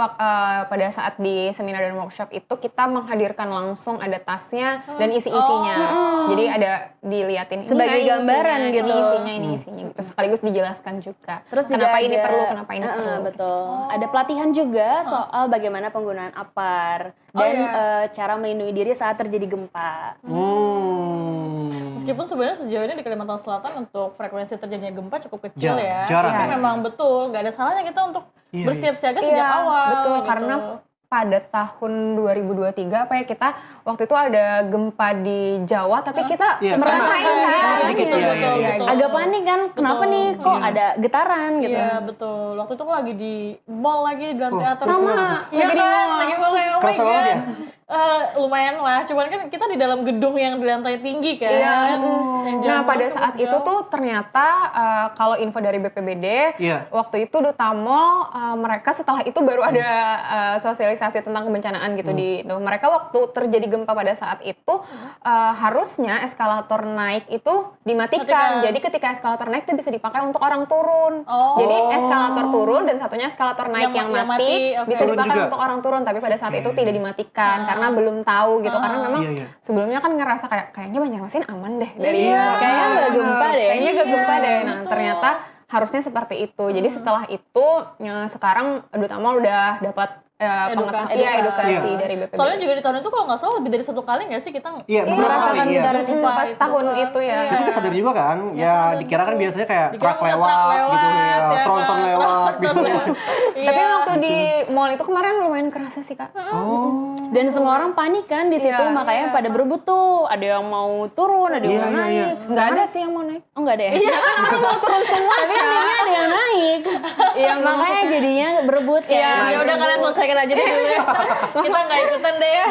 pada saat di seminar dan workshop itu kita menghadirkan langsung ada tasnya dan isi-isinya. Jadi ada diliatin ini Sebagai ya, gambaran isinya, gitu. Ini isinya, ini isinya. Gitu. Sekaligus dijelaskan juga. Terus juga kenapa ini ada- perlu, kenapa ini perlu. Betul. Ada pelatihan juga soal bagaimana penggunaan APAR dan cara melindungi diri saat terjadi gempa. Meskipun sebenarnya sejauh ini di Kalimantan Selatan untuk frekuensi terjadinya gempa cukup kecil ya. Jarang Tapi ya. memang betul, nggak ada salahnya kita untuk Iya, bersiap-siaga sejak awal. Betul, gitu. karena pada tahun 2023 kita waktu itu ada gempa di Jawa tapi kita Iya, merasain kena. kan. Sedikit, betul, iya, betul, iya. betul. Agak panik kan, kenapa Betul. nih kok ada getaran gitu. Iya betul. Waktu itu aku lagi di mall lagi di lantai atas. sama. Iya Lagi di kan, mall. lagi mall kayak oh my Kerasa banget god. ya? Lumayan lah, cuman kan kita di dalam gedung yang di lantai tinggi kan. Iya. Yang Nah jalan pada cukup saat itu jauh. tuh ternyata kalau info dari BPBD Iya. waktu itu Duta Mall mereka setelah itu baru ada sosialisasi tentang kebencanaan gitu di itu. Mereka waktu terjadi gempa pada saat itu harusnya eskalator naik itu dimatikan. Matikan. Jadi ketika eskalator naik itu bisa dipakai untuk orang turun. Oh. Jadi eskalator turun dan satunya eskalator naik yang Yang mati, mati, oke. bisa Turun dipakai juga? untuk orang turun. Tapi pada saat itu tidak dimatikan karena belum tahu gitu. Karena memang Iya, iya. sebelumnya kan ngerasa kayaknya Banjarmasin aman deh dari Kayaknya nggak gempa deh. Kayaknya gak gempa deh. Nah betul. ternyata harusnya seperti itu. Jadi setelah itu sekarang Duta Amal udah dapat edukasi dari BPBD. Soalnya juga di tahun itu kalau nggak salah lebih dari 1 kali nggak sih kita beberapa kali pas tahun itu ya. Kita juga sadar juga kan, dikira kan biasanya kayak truk lewat gitu ya, tronton lewat gitu. Tapi waktu di mall itu kemarin lumayan kerasa sih Kak. Dan semua orang panik kan di situ, makanya pada berebut tuh. Ada yang mau turun, ada yang mau naik. Nggak ada sih yang mau naik. Oh nggak ada ya? Iya kan orang mau turun semua. Tapi intinya ada yang naik. Makanya jadinya berebut kayak. Ya udah kalian selesaikan aja deh dulu ya. Kita nggak ikutan deh ya.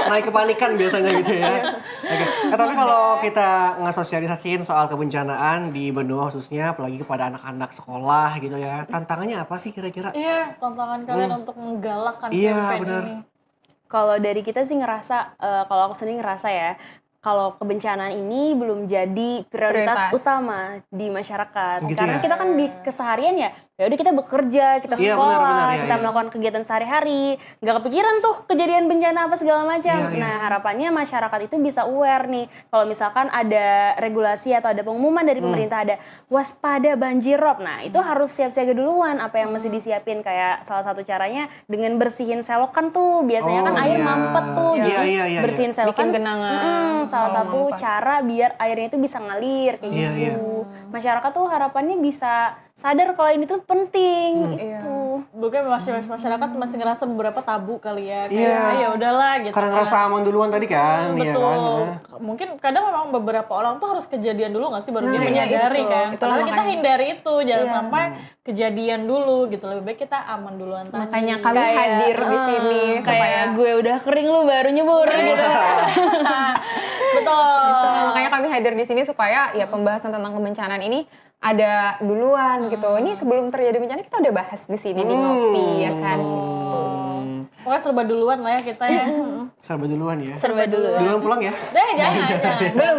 Naik kepanikan biasanya gitu ya. Oke. Tapi kalau kita ngesosialisasiin soal kebencanaan di benua khususnya, apalagi kepada anak-anak sekolah gitu ya, tantangannya apa sih kira-kira? Iya, tantangan kalian untuk menggalakkan Iya, campaign benar. ini. Kalau dari kita sih ngerasa, kalau aku sendiri ngerasa ya, kalau kebencanaan ini belum jadi prioritas utama di masyarakat. Gitu Karena ya? kita kan di keseharian ya udah kita bekerja, kita Iya, sekolah, benar, kita melakukan kegiatan sehari-hari, nggak kepikiran tuh kejadian bencana apa segala macam. Iya, iya. Nah harapannya masyarakat itu bisa aware nih, kalau misalkan ada regulasi atau ada pengumuman dari pemerintah ada waspada banjir rob, nah itu harus siap-siaga duluan apa yang mesti disiapin, kayak salah satu caranya dengan bersihin selokan tuh, biasanya kan air mampet tuh, jadi Iya. bersihin selokan Bikin genangan. salah satu cara biar airnya itu bisa ngalir kayak Iya, gitu. Masyarakat tuh harapannya bisa sadar kalau ini tuh penting itu. Mungkin masyarakat masih ngerasa beberapa tabu kali ya. Iya. Kayak ya udahlah gitu. Karena ngerasa aman duluan tadi kan, iya Betul. kan. Mungkin kadang memang beberapa orang tuh harus kejadian dulu nggak sih baru dia menyadari itu. kan. Itulah Padahal kita makanya. hindari itu, jangan sampai kejadian dulu gitu. Lebih baik kita aman duluan tadi. Makanya kami hadir di sini supaya Kayak gue udah kering lu baru nyebur gitu. Betul. Betul, makanya kami hadir di sini supaya ya pembahasan tentang kebencanaan ini ada duluan gitu. Ini sebelum terjadi bencana kita udah bahas di sini di Ngopi ya kan. Pokoknya serba duluan lah ya kita ya. Serba duluan ya. Serba dulu. Duluan pulang ya. Jangan. Belum.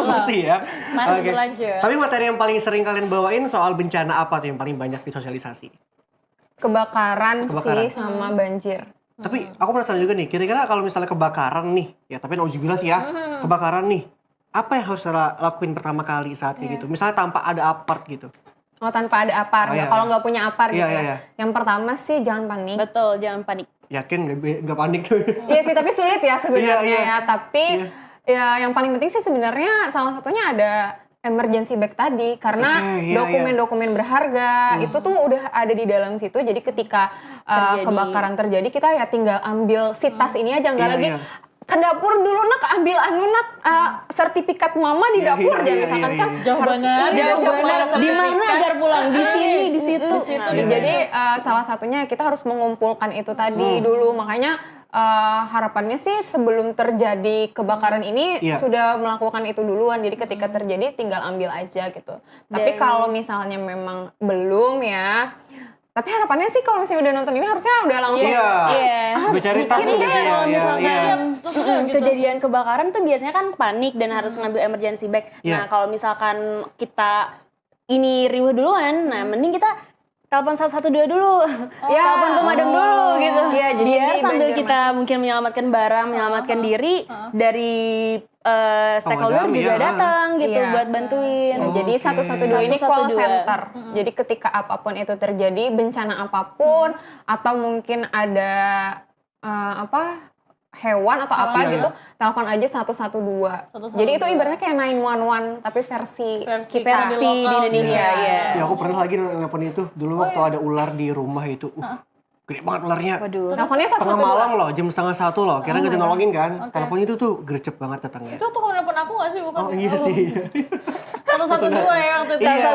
Masih ya. Masih Oke. berlanjut. Tapi materi yang paling sering kalian bawain soal bencana apa tuh yang paling banyak disosialisasi? Kebakaran Kebakaran. sih sama banjir. Tapi aku penasaran juga nih, kira-kira kalau misalnya kebakaran nih, ya tapi nauzubillah sih ya, kebakaran nih, apa yang harus lakuin pertama kali saat kayak gitu? Misalnya tanpa ada apart gitu. Oh tanpa ada apar, Oh, iya. kalau nggak punya apar Iya, gitu. iya. Yang pertama sih jangan panik. Betul, jangan panik. Yakin nggak panik tuh? Iya sih, tapi sulit ya sebenarnya Iya, iya. ya. Tapi ya yang paling penting sih sebenarnya salah satunya ada emergency bag tadi, karena Oke, iya, dokumen-dokumen berharga itu tuh udah ada di dalam situ. Jadi ketika kebakaran terjadi, kita ya tinggal ambil si tas ini aja, nggak Iya, lagi iya. ke dapur dulu nak ambil nak sertifikat mama di Iya, dapur, iya, jangan iya, misalkan iya, kan iya. Jauh harus- banget, Iya, jauh jauh banget. banget. Di mana ajar pulang? Di sini, di situ. Di situ, Nah, di Jadi salah satunya kita harus mengumpulkan itu tadi dulu, makanya harapannya sih sebelum terjadi kebakaran ini Iya. sudah melakukan itu duluan, jadi ketika terjadi tinggal ambil aja gitu. Tapi kalau misalnya memang belum ya, tapi harapannya sih kalau misalnya udah nonton ini harusnya udah langsung Iya. Iya. Udah cari tas Ini udah deh kalau misalkan Siap, terus udah gitu. kejadian kebakaran tuh biasanya kan panik dan harus ngambil emergency bag. Iya. Nah kalau misalkan kita ini riuh duluan, nah mending kita telepon 112 dulu, telepon pemadam dulu gitu. Iya, jadi biar ini sambil banjir kita mungkin menyelamatkan barang, menyelamatkan diri dari stakeholder Pemadam, juga iya. datang gitu Iya. buat bantuin. Nah, jadi Oke. 112 ini call 112. center. Jadi ketika apapun itu terjadi, bencana apapun atau mungkin ada hewan atau apa Iya, gitu, telepon aja 112. Jadi itu ibaratnya kayak 911 tapi versi Versi kita. lokal Versi di Indonesia gitu. ya. Ya aku pernah lagi nelfon itu dulu waktu ada ular di rumah itu. Gede banget ularnya. Waduh. Teleponnya Tengah 112. malam loh, jam 1:30 loh. Kira nggak nolongin kan? Teleponnya itu tuh gercep banget datangnya. Itu tuh kalau nelfon aku nggak sih? Bukan. Oh iya sih. 112 ya waktu itu. Iya.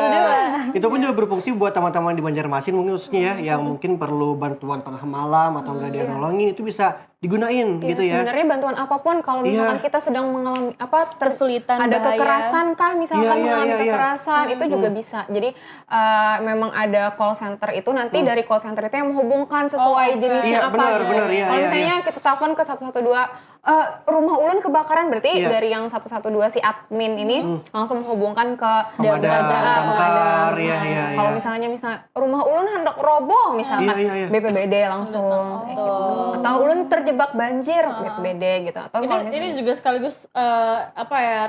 Itu pun juga berfungsi buat teman-teman di Banjarmasin mungkin khususnya ya, yang mungkin perlu bantuan tengah malam atau nggak ada yang nolongin, itu bisa digunain gitu ya. Sebenarnya bantuan apapun kalau misalkan kita sedang mengalami Kesulitan, ada bahaya. kekerasan kah misalkan Iya, iya, mengalami iya, iya. kekerasan itu juga bisa. Jadi memang ada call center itu, nanti dari call center itu yang menghubungkan sesuai jenisnya Iya, apa benar, gitu. benar, iya, Kalau iya, misalnya kita telepon ke 112 Rumah ulun kebakaran berarti dari yang 112 si admin ini langsung menghubungkan ke pemadam. Kalau misalnya rumah ulun hendak roboh misalkan BPBD langsung gitu. Atau ulun terjebak banjir BPBD gitu. Atau ini juga sekaligus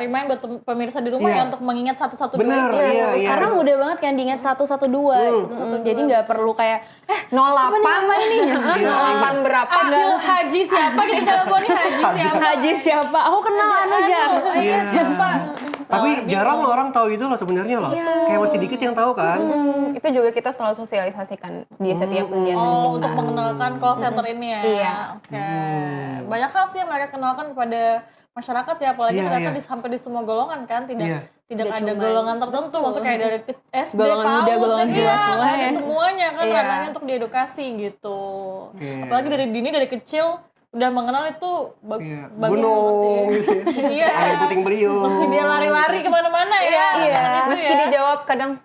remind buat pemirsa di rumah ya untuk mengingat 112. Benar, Sekarang mudah banget kan diingat 112 gitu. Jadi nggak perlu kayak 08 ini 08 berapa? Haji siapa kita teleponin Haji siapa? Aku kenal aja. Iya siapa? Tapi jarang loh orang tahu itu loh sebenarnya loh. Kayak masih dikit yang tahu kan. Itu juga kita selalu sosialisasikan di setiap kegiatan kita. Untuk mengenalkan call center ini ya. Iya. Oke. Banyak hal sih yang mereka kenalkan kepada masyarakat ya, apalagi ternyata sampai di semua golongan kan, tidak ada golongan tertentu, maksudnya kayak dari SD, golongan muda, golongan tua semua ada semuanya kan ranahnya untuk diedukasi gitu. Apalagi dari dini, dari kecil udah mengenal itu bagus gunung sih. Iya. Air puting beliung. Meski dia lari-lari kemana-mana ya. Meski dijawab kadang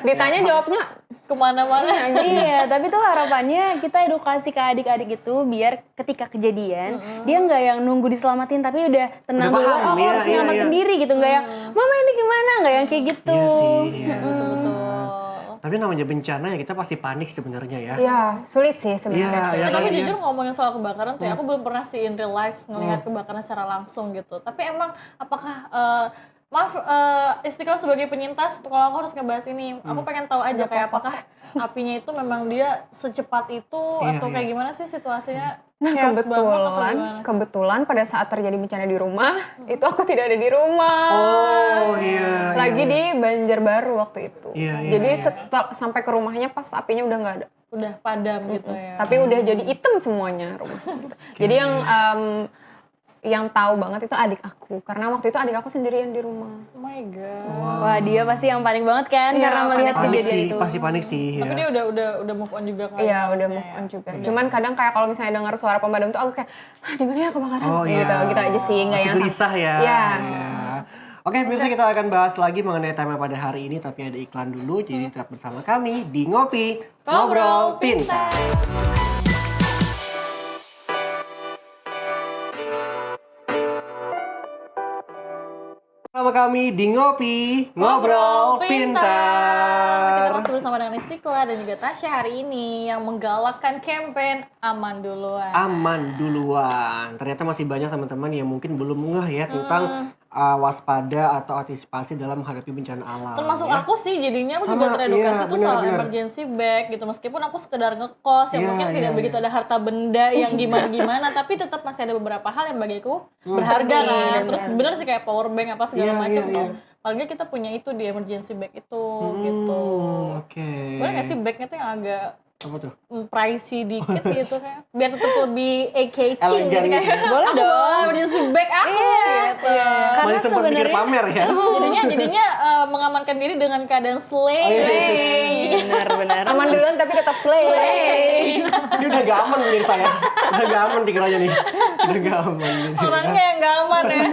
ditanya jawabnya kemana-mana. Iya, tapi tuh harapannya kita edukasi ke adik-adik itu biar ketika kejadian dia nggak yang nunggu diselamatin tapi udah tenang dulu, aku harus nyelamatin diri gitu, nggak yang mama ini gimana, nggak yang kayak gitu. Iya sih. Betul-betul. Tapi namanya bencana ya kita pasti panik sebenarnya ya. Iya, sulit sih sebenarnya. Tapi jujur ngomongin soal kebakaran tuh, aku belum pernah sih in real life ngelihat kebakaran secara langsung gitu. Tapi emang apakah Istiqlal sebagai penyintas, kalau aku harus ngebahas ini, aku pengen tahu aja kayak apakah apinya itu memang dia secepat itu atau kayak gimana sih situasinya? Nah kebetulan pada saat terjadi bencana di rumah, itu aku tidak ada di rumah. Lagi di Banjarbaru waktu itu. Jadi sampai ke rumahnya pas apinya udah nggak ada. Udah padam gitu ya. Tapi udah jadi hitam semuanya rumah. Jadi yang tahu banget itu adik aku, karena waktu itu adik aku sendirian di rumah. Oh my god. Wah, dia pasti yang paling banget kan karena melihat kejadian itu. Pasti panik sih. Tapi dia udah move on juga kan. Iya, udah move on juga. Cuman kadang kayak kalau misalnya dengar suara pemadam tuh aku kayak, di mana ya kebakaran? Gitu aja sih, enggak yang gelisah ya. Iya. Oke, pemirsa kita akan bahas lagi mengenai tema pada hari ini, tapi ada iklan dulu, jadi tetap bersama kami di Ngopi Ngobrol Pintar. Bersama kami di Ngopi Ngobrol Pintar. Kita masih bersama dengan Istiqlal dan juga Tasya hari ini yang menggalakkan campaign Aman Duluan. Aman Duluan. Ternyata masih banyak teman-teman yang mungkin belum ngeh ya tentang waspada atau antisipasi dalam menghadapi bencana alam. Termasuk aku sih, jadinya aku juga teredukasi tuh soal emergency bag gitu. Meskipun aku sekedar ngekos yang mungkin tidak begitu ada harta benda yang gimana-gimana, tapi tetap masih ada beberapa hal yang bagiku berharga kan. Terus bener sih kayak power bank apa segala macam tuh. Paling nggak kita punya itu di emergency bag itu gitu. Boleh nggak sih bagnya tuh yang agak apa tuh? Pricey dikit gitu kan, biar tetap lebih eye-catching gitu kayak. Boleh dong. Emergency bag aku gitu. Masih sempat mikir pamer ya. Jadinya mengamankan diri dengan keadaan slay. Benar. Aman duluan tapi tetap slay. Ini udah gak aman pemirsa ya. Udah gak aman pikirannya nih. Udah gak aman. Orangnya yang gak aman ya.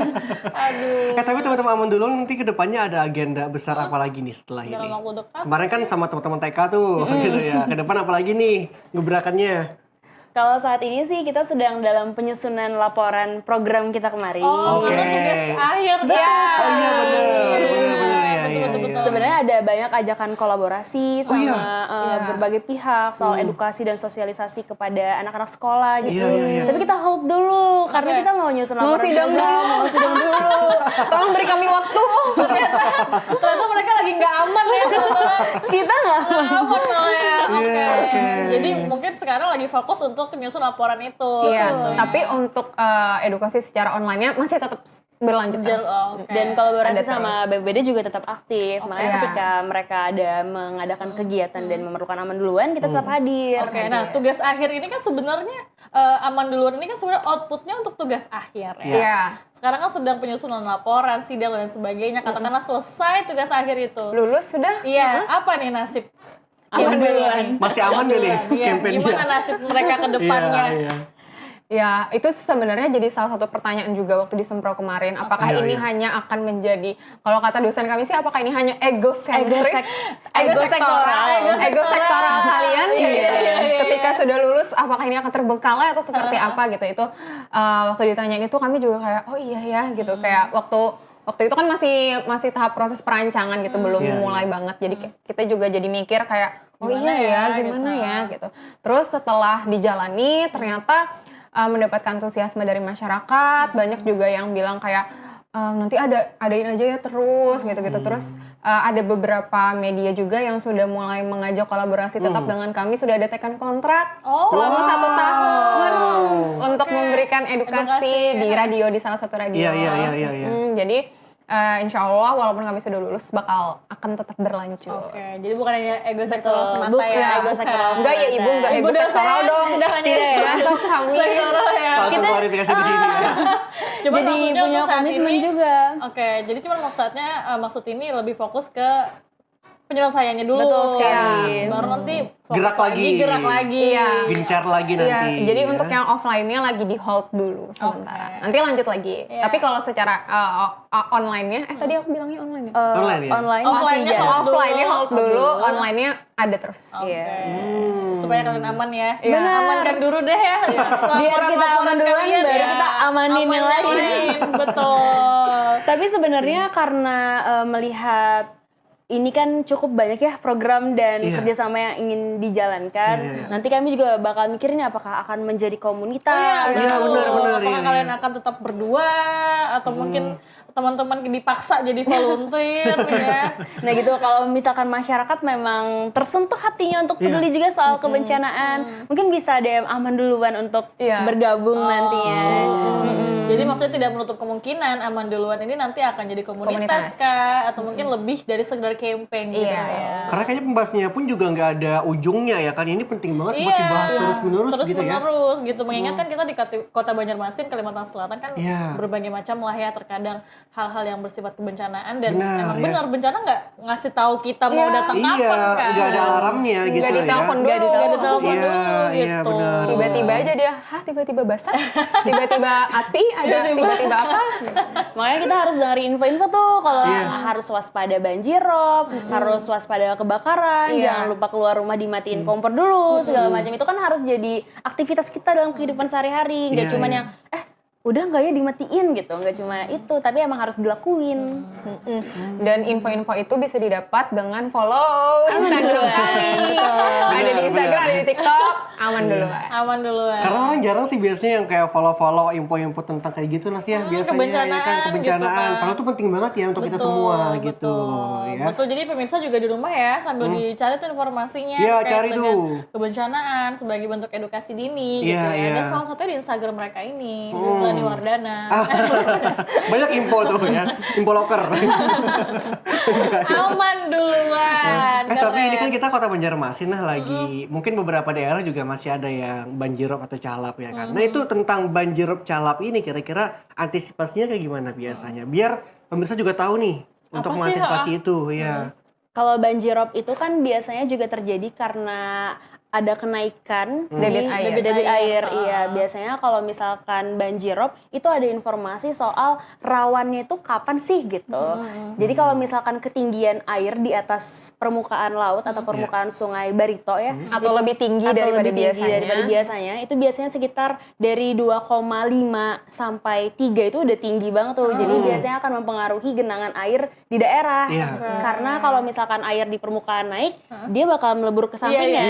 Aduh. Tapi teman-teman aman dulu, nanti kedepannya ada agenda besar apa lagi nih setelah ini? Dalam waktu dekat. Kemarin kan sama teman-teman TK tuh gitu ya. Kedepan apa lagi nih gebrakannya? Kalau saat ini sih kita sedang dalam penyusunan laporan program kita kemarin. Karena tugas akhir Oh iya bener. Sebenarnya ada banyak ajakan kolaborasi sama berbagai pihak soal edukasi dan sosialisasi kepada anak-anak sekolah gitu. Tapi kita hold dulu karena kita mau nyusun laporan. Mau sidang dulu. Tolong beri kami waktu. Ternyata mereka lagi nggak aman ya teman-teman. Kita nggak aman malah ya. Oke. Jadi mungkin sekarang lagi fokus untuk menyusun laporan itu. Iya. Tapi untuk edukasi secara online-nya masih tetap berlanjut terus. Dan kolaborasi sama BPBD juga tetap aktif. Makanya ketika mereka ada mengadakan kegiatan dan memerlukan aman duluan, kita tetap hadir. Nah tugas akhir ini kan sebenarnya aman duluan ini kan sebenarnya outputnya untuk tugas akhir ya. Iya. Sekarang kan sedang penyusunan laporan, sidang dan sebagainya. Katakanlah selesai tugas akhir itu. Lulus sudah? Iya. Apa nih nasib? Aman duluan. Masih aman dulu nih campaign-nya. Gimana nasib mereka ke depannya? Ya, itu sebenarnya jadi salah satu pertanyaan juga waktu di Sempro kemarin. Apakah ini hanya akan menjadi, kalau kata dosen kami sih, apakah ini hanya ego sektoral kalian kayak gitu. Ketika sudah lulus, apakah ini akan terbengkalai atau seperti apa gitu. Itu waktu ditanyain itu kami juga kayak, oh iya ya gitu. Kayak waktu itu kan masih tahap proses perancangan gitu, belum mulai banget. Jadi kita juga jadi mikir kayak, oh gimana iya ya, gimana gitu. ya gitu. Terus setelah dijalani ternyata mendapatkan antusiasme dari masyarakat, banyak juga yang bilang kayak nanti adain aja ya terus gitu-gitu. Terus ada beberapa media juga yang sudah mulai mengajak kolaborasi tetap dengan kami, sudah ada tekan kontrak selama 1 tahun untuk memberikan edukasi di radio, di salah satu radio. Jadi insya Allah walaupun kami sudah lulus akan tetap berlanjut. Oke, jadi bukan hanya ego sektoral semata ya. Ego sektoral. Enggak ya ibu, enggak ego sektoral dong. Udah hanya Untuk kami. Langsung klarifikasi di sini ya. Cuma Jadi maksudnya punya untuk saat komitmen ini juga. Oke, jadi cuma maksud ini lebih fokus ke penyelesaiannya dulu. Betul sekali. Baru nanti fokus Gerak lagi. gerak lagi. Iya. Gencar lagi Iya, nanti. jadi untuk yang offline-nya lagi di hold dulu sementara. Nanti lanjut lagi. Iya. Tapi kalau secara online-nya, tadi aku bilangnya online ya? Online ya? Online Offline-nya masih hold jalan. Offline-nya hold dulu, dulu. online-nya ada terus. Iya. Supaya kalian aman ya. Benar. Amankan dulu deh ya. Biar kita aman duluan, kalian baru ya. kita amanin yang lain. Betul. Tapi sebenarnya karena melihat ini kan cukup banyak ya program dan kerjasama yang ingin dijalankan. Nanti kami juga bakal mikirin apakah akan menjadi komunitas. Iya, benar. Apakah kalian akan tetap berdua atau mungkin teman-teman dipaksa jadi volunteer ya. Nah gitu, kalau misalkan masyarakat memang tersentuh hatinya untuk peduli juga soal kebencanaan, mungkin bisa DM Aman duluan untuk bergabung nantinya. Jadi maksudnya tidak menutup kemungkinan Aman duluan ini nanti akan jadi komunitas kah? Atau mungkin lebih dari sekedar campaign gitu ya. Karena kayaknya pembahasannya pun juga nggak ada ujungnya ya kan. Ini penting banget buat dibahas terus-menerus gitu ya. Terus gitu. Mengingatkan kita di Kota Banjarmasin, Kalimantan Selatan kan berbagai macam lah ya, terkadang hal-hal yang bersifat kebencanaan dan emang benar bencana nggak ngasih tahu kita mau datang kapan kan. Nggak ada alarmnya gitu Nggak ditelepon dulu. Nggak ditelepon dulu gitu. Benar. Tiba-tiba aja dia, tiba-tiba basah, tiba-tiba api, ada tiba-tiba apa? Makanya kita harus dengerin info-info tuh kalau harus waspada banjirop, harus waspada kebakaran, jangan lupa keluar rumah dimatiin kompor dulu, segala macam itu kan harus jadi aktivitas kita dalam kehidupan sehari-hari, nggak cuman yang udah nggak ya dimatiin gitu, nggak cuma itu, tapi emang harus dilakuin. Dan info-info itu bisa didapat dengan follow Instagram kami. Ada di Instagram, ada di TikTok, aman duluan. Aman duluan. Karena orang jarang sih biasanya yang kayak follow-follow info-info tentang kayak gitu Nas ya. Biasanya kebencanaan ya kan kebencanaan. gitu kan. Padahal itu penting banget ya untuk kita semua gitu. Ya. Betul, jadi pemirsa juga di rumah ya sambil dicari tuh informasinya Iya, terkait cari dengan tuh. kebencanaan sebagai bentuk edukasi dini gitu Iya, ya. iya. Dan salah satunya di Instagram mereka ini, Lani Wardana. Banyak info tuh ya. Info loker. Aman duluan. Tapi ini kan kita Kota Banjarmasin lagi. Mungkin beberapa daerah juga masih ada yang banjirop atau calap ya kan. Nah itu tentang banjirop calap ini kira-kira antisipasinya kayak gimana biasanya? Biar pemirsa juga tahu nih untuk Apa sih, mengantisipasi itu ya. Kalau banjirop itu kan biasanya juga terjadi karena ada kenaikan Debit di air. debit air. Iya, biasanya kalau misalkan banjirop itu ada informasi soal rawannya itu kapan sih gitu. Jadi kalau misalkan ketinggian air di atas permukaan laut atau permukaan sungai Barito ya, Atau lebih tinggi atau daripada lebih tinggi biasanya. daripada biasanya, itu biasanya sekitar dari 2,5 sampai 3 itu udah tinggi banget tuh. Jadi biasanya akan mempengaruhi genangan air di daerah. Karena kalau misalkan air di permukaan naik, dia bakal melebur ke sampingnya.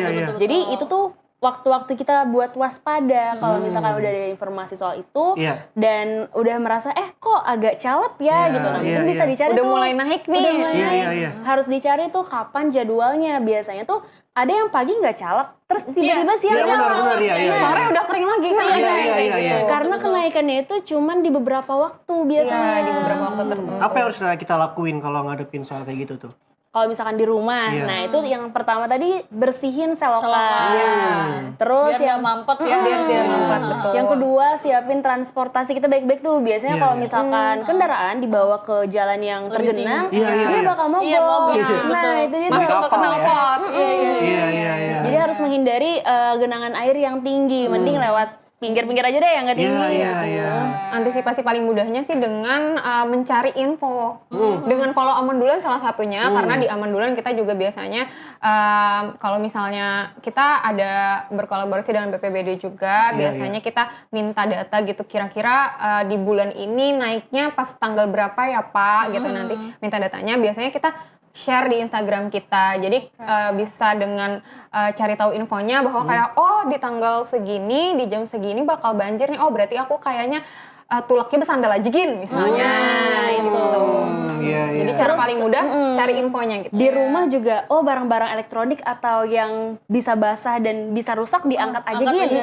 Betul. Jadi itu tuh waktu-waktu kita buat waspada kalau misalkan udah ada informasi soal itu dan udah merasa kok agak calap ya gitu. Nah, itu bisa dicari Udah tuh. mulai naik nih. Udah mulai naik. Iya. Harus dicari tuh kapan jadwalnya. Biasanya tuh ada yang pagi nggak calap, terus tiba-tiba siang Iya, calap. benar, iya. Sore udah kering lagi kan ada yang kayak gitu. Karena kenaikannya itu cuman di beberapa waktu biasanya. Di beberapa waktu tertentu. Apa yang harus kita lakuin kalau ngadepin soal kayak gitu tuh? Kalau misalkan di rumah, nah itu yang pertama tadi bersihin selokan. Terus Biar nggak mampet ya. Biar dia mampet, betul. yang kedua siapin transportasi kita baik-baik tuh. Biasanya kalau misalkan kendaraan dibawa ke jalan yang tergenang, dia bakal mogok. Iya, mogok sih, Nah betul. itu dia tuh. Masuk ke knalpot. Iya. Jadi harus menghindari genangan air yang tinggi. Mending lewat pinggir-pinggir aja deh yang nggak tinggi. Iya. Antisipasi paling mudahnya sih dengan mencari info. Dengan follow Aman Duluan salah satunya, karena di Aman Duluan kita juga biasanya kalau misalnya kita ada berkolaborasi dengan BPBD juga, biasanya kita minta data gitu, kira-kira di bulan ini naiknya pas tanggal berapa ya Pak, gitu nanti minta datanya. Biasanya kita share di Instagram kita, jadi bisa dengan cari tahu infonya bahwa kayak di tanggal segini, di jam segini bakal banjir nih, berarti aku kayaknya tulaknya bersandal ajigin misalnya, gitu. Jadi cara paling mudah cari infonya gitu. Di rumah juga, barang-barang elektronik atau yang bisa basah dan bisa rusak diangkat aja gini.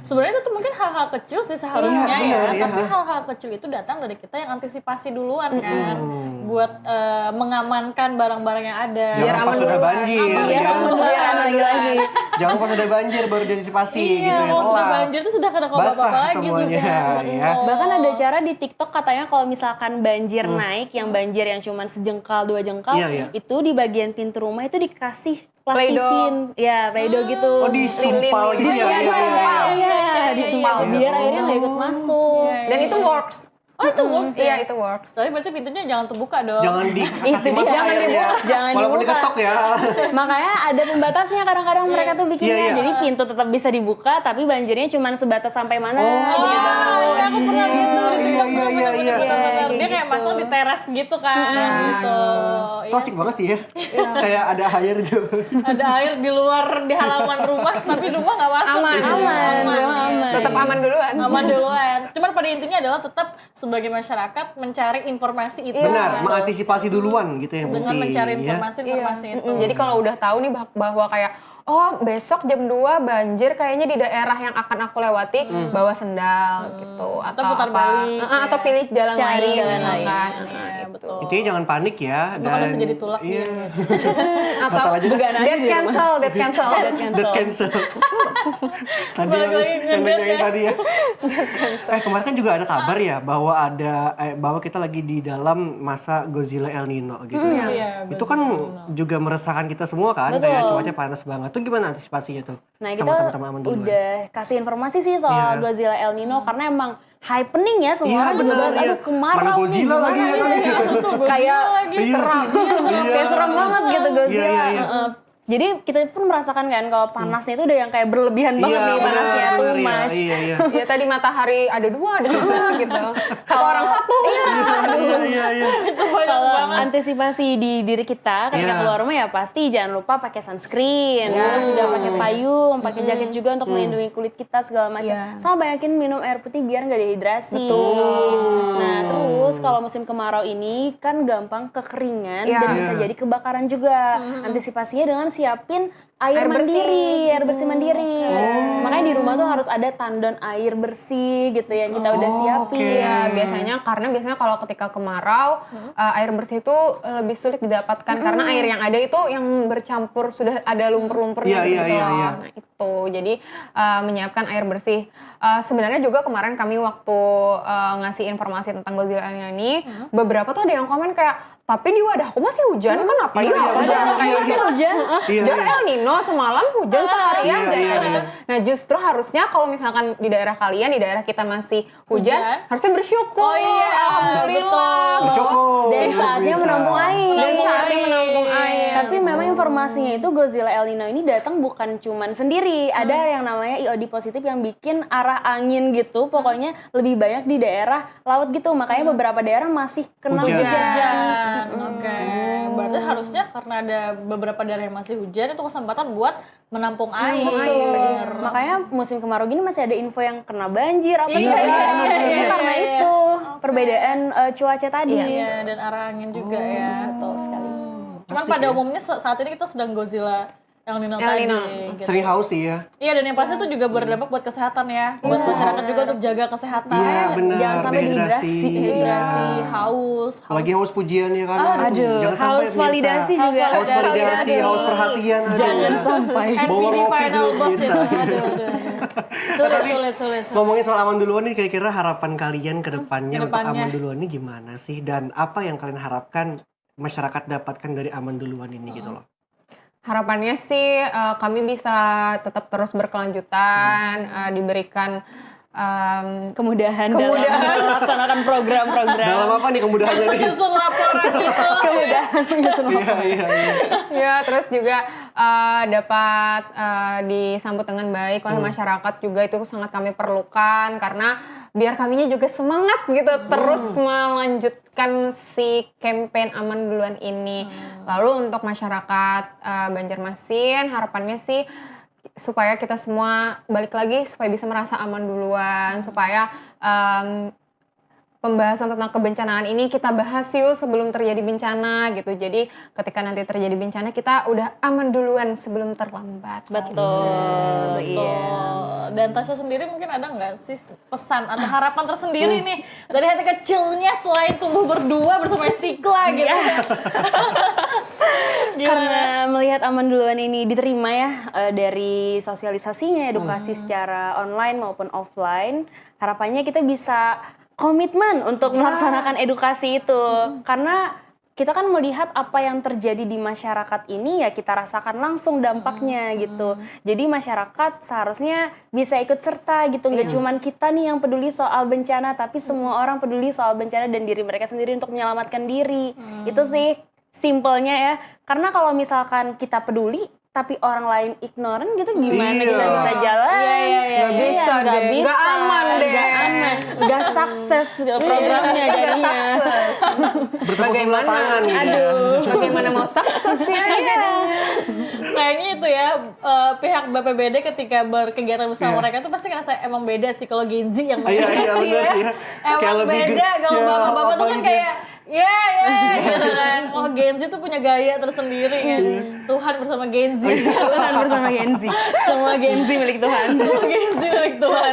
Sebenarnya itu tuh mungkin hal-hal kecil sih seharusnya tapi hal-hal kecil itu datang dari kita yang antisipasi duluan kan, buat mengamankan barang-barang yang ada. Biar aman sudah banjir. Lagi. Jangan pas sudah banjir baru diantisipasi gitu ya. Kalau sudah banjir itu sudah kena apa-apa lagi semuanya, sudah. ya. Bahkan ada cara di TikTok katanya kalau misalkan banjir naik, yang banjir yang cuma sejengkal 2 jengkal, itu di bagian pintu rumah itu dikasih plastisin, play-doh gitu. Disumpal gitu ya. Iya, disumpal biar airnya nggak ikut masuk. Dan itu works. Itu works ya? Iya, itu works. Tapi berarti pintunya jangan terbuka dong. Jangan dikasih masuk jangan airnya. dibuka. Jangan Walaupun dibuka. diketok ya. Makanya ada pembatasnya kadang-kadang mereka tuh bikinnya. Jadi pintu tetap bisa dibuka tapi banjirnya cuma sebatas sampai mana gitu. Aku pernah lihat tuh di TikTok. Iya. Dia kayak masang di teras gitu kan. Gitu. Klasik banget sih ya. Kayak ada air gitu. Ada air di luar di halaman rumah tapi rumah nggak masuk. Aman. Tetap aman duluan. Aman duluan. Cuman pada intinya adalah tetap sebagai masyarakat mencari informasi itu. Benar, mengantisipasi duluan gitu yang penting. Dengan mencari ya. informasi itu. Jadi kalau udah tahu nih bahwa kayak besok jam 2 banjir kayaknya di daerah yang akan aku lewati, bawa sendal gitu Atau putar balik. Atau pilih jalan Cari lain jalan misalkan. Betul. Intinya jangan panik ya. Itu kan bisa jadi tulak iya. Atau dead cancel. Dead cancel. Tadi yang nanyain tadi ya. Kemarin kan juga ada kabar ya bahwa kita lagi di dalam masa Godzilla El Nino gitu ya. Iya, Itu kan juga meresahkan kita semua kan, kayak cuaca panas banget. Itu gimana antisipasinya tuh? Nah sama kita teman-teman Aman Duluan? udah kasih informasi sih soal Godzilla El Nino karena emang happening ya, semua orang juga bahas aduh kemarau Mana nih. Godzilla lagi ya kan? Kayak seram. kayak serem banget gitu Godzilla. Iya. Jadi kita pun merasakan kan kalau panasnya itu udah yang kayak berlebihan banget nih panasnya tuh much. Iya. Ya tadi matahari ada 2, ada 3 gitu. Satu orang satu. Iya. Kalau antisipasi di diri kita ketika keluar rumah ya pasti jangan lupa pakai sunscreen, terus juga pakai payung, pakai jaket juga untuk melindungi kulit kita segala macam. Sama banyakin minum air putih biar nggak dehidrasi. Nah terus kalau musim kemarau ini kan gampang kekeringan dan bisa jadi kebakaran juga. Antisipasinya dengan siapin air bersih mandiri. Makanya di rumah tuh harus ada tandon air bersih gitu yang kita udah siapin. Ya, biasanya kalau ketika kemarau air bersih itu lebih sulit didapatkan karena air yang ada itu yang bercampur sudah ada lumpur-lumpurnya gitu loh. Nah, itu. Jadi menyiapkan air bersih. Sebenarnya juga kemarin kami waktu ngasih informasi tentang Godzilla El Nino ini, beberapa tuh ada yang komen kayak tapi di wadahku masih hujan kan apa ya hujan kayak Masih hujan. dan El Nino semalam hujan seharian kayak gitu. Nah justru harusnya kalau misalkan di daerah kalian, di daerah kita masih hujan. Harusnya bersyukur. Alhamdulillah. Bersyukur. Dan saatnya menampung air. Tapi memang informasinya itu Godzilla El Nino ini datang bukan cuman sendiri. Ada yang namanya IOD positif yang bikin arah angin gitu. Pokoknya lebih banyak di daerah laut gitu. Makanya beberapa daerah masih kena hujan. Oke. Berarti harusnya karena ada beberapa daerah yang masih hujan itu kesempatan buat menampung air. Makanya musim kemarau gini masih ada info yang kena banjir apa itu karena itu perbedaan cuaca tadi. Iya, dan arah angin juga ya. Betul sekali. Cuman pada umumnya saat ini kita sedang Godzilla El Nino tadi. Gitu. Sering haus sih ya. Iya, dan yang pasti itu juga berdampak buat kesehatan ya. Buat masyarakat juga untuk jaga kesehatan. Iya benar. Jangan sampai dehidrasi, haus. Lagi haus pujian ya kan. Aduh, haus validasi juga. Haus validasi, haus perhatian. Jangan sampai. Happy di final box itu. Aduh. Sulit. Ngomongin soal Aman Duluan nih, kira-kira harapan kalian ke depannya untuk Kedepannya. Aman Duluan ini gimana sih? Dan apa yang kalian harapkan masyarakat dapatkan dari Aman Duluan ini gitu loh? Harapannya sih kami bisa tetap terus berkelanjutan, diberikan Kemudahan dalam melaksanakan program-program. Dalam apa nih kemudahannya nih? Menyusun laporan gitu. Kemudahan menyusun laporan. Iya. ya terus juga dapat disambut dengan baik oleh masyarakat juga itu sangat kami perlukan karena biar kaminya juga semangat gitu terus melanjutkan si campaign Aman Duluan ini. Lalu untuk masyarakat Banjarmasin harapannya sih supaya kita semua balik lagi supaya bisa merasa aman duluan, supaya pembahasan tentang kebencanaan ini kita bahas yuk sebelum terjadi bencana gitu. Jadi ketika nanti terjadi bencana kita udah aman duluan sebelum terlambat. Betul. Dan Tasya sendiri mungkin ada nggak sih pesan atau harapan tersendiri nih dari hati kecilnya selain tumbuh berdua bersama Istiqlal gitu? Karena melihat Aman Duluan ini diterima ya dari sosialisasinya, edukasi secara online maupun offline, harapannya kita bisa komitmen untuk melaksanakan edukasi itu. Karena kita kan melihat apa yang terjadi di masyarakat ini ya kita rasakan langsung dampaknya gitu. Jadi masyarakat seharusnya bisa ikut serta gitu. Nggak cuman kita nih yang peduli soal bencana, tapi semua orang peduli soal bencana dan diri mereka sendiri untuk menyelamatkan diri. Itu sih simpelnya ya. Karena kalau misalkan kita peduli, tapi orang lain ignorant gitu gimana kita bisa jalan? Gak bisa nggak deh, bisa. gak aman deh. Gak aman, gak sukses programnya jadinya. Bertepuk tangan gitu ya. Bagaimana mau sukses ya jadinya. Kayaknya itu ya pihak BPBD ketika berkegiatan bersama mereka tuh pasti ngerasa emang beda sih kalau Gen Z yang Iya, benar sih ya. Kayak Emang lebih beda kalau gercep, bapak-bapak tuh kan apa kayak ya gitu kan. Kalau Gen Z tuh punya gaya tersendiri kan. Tuhan bersama Gen Z. Tuhan bersama Gen Z. Semua Gen Z milik Tuhan. Semua Gen Z milik Tuhan.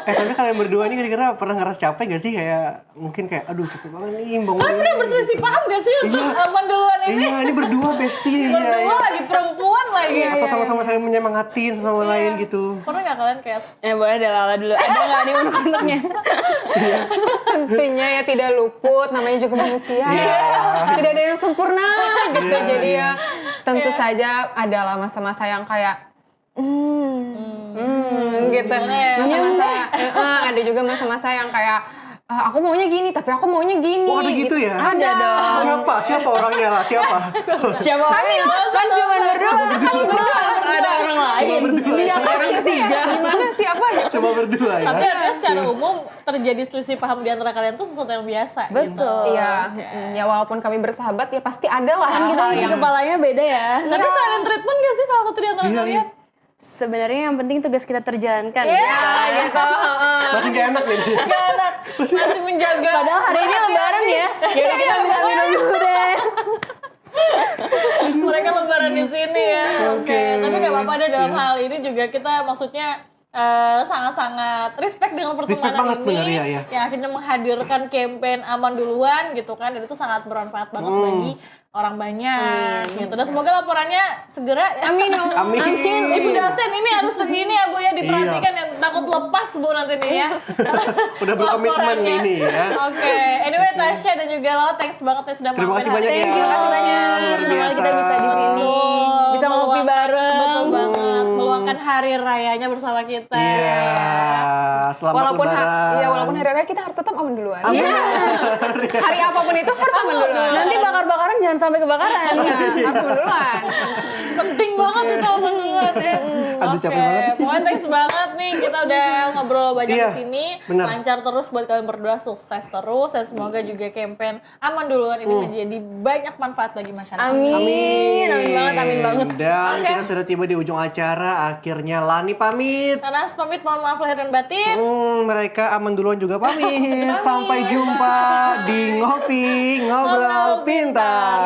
Tapi kalian berdua ini kira-kira pernah ngerasa capek gak sih? Kayak mungkin kayak aduh capek banget nih bangun. Kalian pernah berselisih paham gak sih untuk Aman Duluan ini? Iya, ini berdua bestie. Berdua lagi perempuan lagi. Atau sama-sama saling menyemangatin sesama lain gitu. Pernah gak kalian kayak Boleh ada Lala dulu. Ada nggak nih unek-uneknya? Tentunya ya tidak luput, namanya juga manusia. Tidak ada yang sempurna gitu. Jadi ya tentu saja adalah masa-masa yang kayak gitu. Masa-masa ada juga masa-masa yang kayak aku maunya gini tapi aku maunya gini. Oh, ada gitu ya? Ada dong. Siapa orangnya lah? Siapa? Siapa? Kan cuma berdua. Ada orang lain. Iya kan siapa ya? Gimana siapa? Coba berdua ya. tapi artinya secara umum terjadi selisih paham di antara kalian tuh sesuatu yang biasa. Betul. Iya, ya walaupun kami bersahabat ya pasti ada lah Kan kita hal-hal isi yang kepalanya beda ya. Tapi silent treatment gak sih salah satu di antara Iya, kalian? Sebenarnya yang penting tugas kita terjalankan. gitu. Masih gak enak nih. Gak enak, masih menjaga. Padahal hari ini lebaran ya. Jadi kita minta-minta dulu deh. Mereka lebaran di sini ya. Oke. Tapi gak apa-apa deh dalam hal ini juga kita maksudnya sangat-sangat respect dengan Respect pertemanan banget, ini. bener, iya. Yang akhirnya menghadirkan campaign Aman Duluan gitu kan. Dan itu sangat bermanfaat banget bagi orang banyak gitu. Dan semoga laporannya segera. Amin. Amin. Ibu dosen ini harus segini ya Bu ya diperhatikan yang takut lepas Bu nanti nih ya. Udah berkomitmen Laporannya. ini ya. Oke, anyway Tasya dan juga Lala thanks banget ya sudah Terima kasih banyak ya. Thank you, Terima kasih banyak. Luar Sama biasa. kita bisa di sini. Bisa ngopi bareng. Betul banget, meluangkan hari rayanya bersama kita. Iya. Selamat Walaupun lebaran. walaupun hari raya kita harus tetap aman duluan. Amin. Hari apapun itu harus aman duluan. Nanti bakar-bakaran jangan sampai kebakaran. Iya, harus aman duluan. Penting banget itu Aman Duluan ya. Aduh, Oke, capek banget. pokoknya thanks banget nih kita udah ngobrol banyak Iya, di sini. benar. Lancar terus buat kalian berdua, sukses terus dan semoga juga campaign Aman Duluan ini menjadi banyak manfaat bagi masyarakat. Amin. Amin banget, amin banget. Dan Oke. kita sudah tiba di ujung acara. Akhirnya Lani pamit. Nanas pamit, mohon maaf lahir dan batin. Mereka Aman Duluan juga pamit. Sampai jumpa di Ngopi Ngobrol Pintar.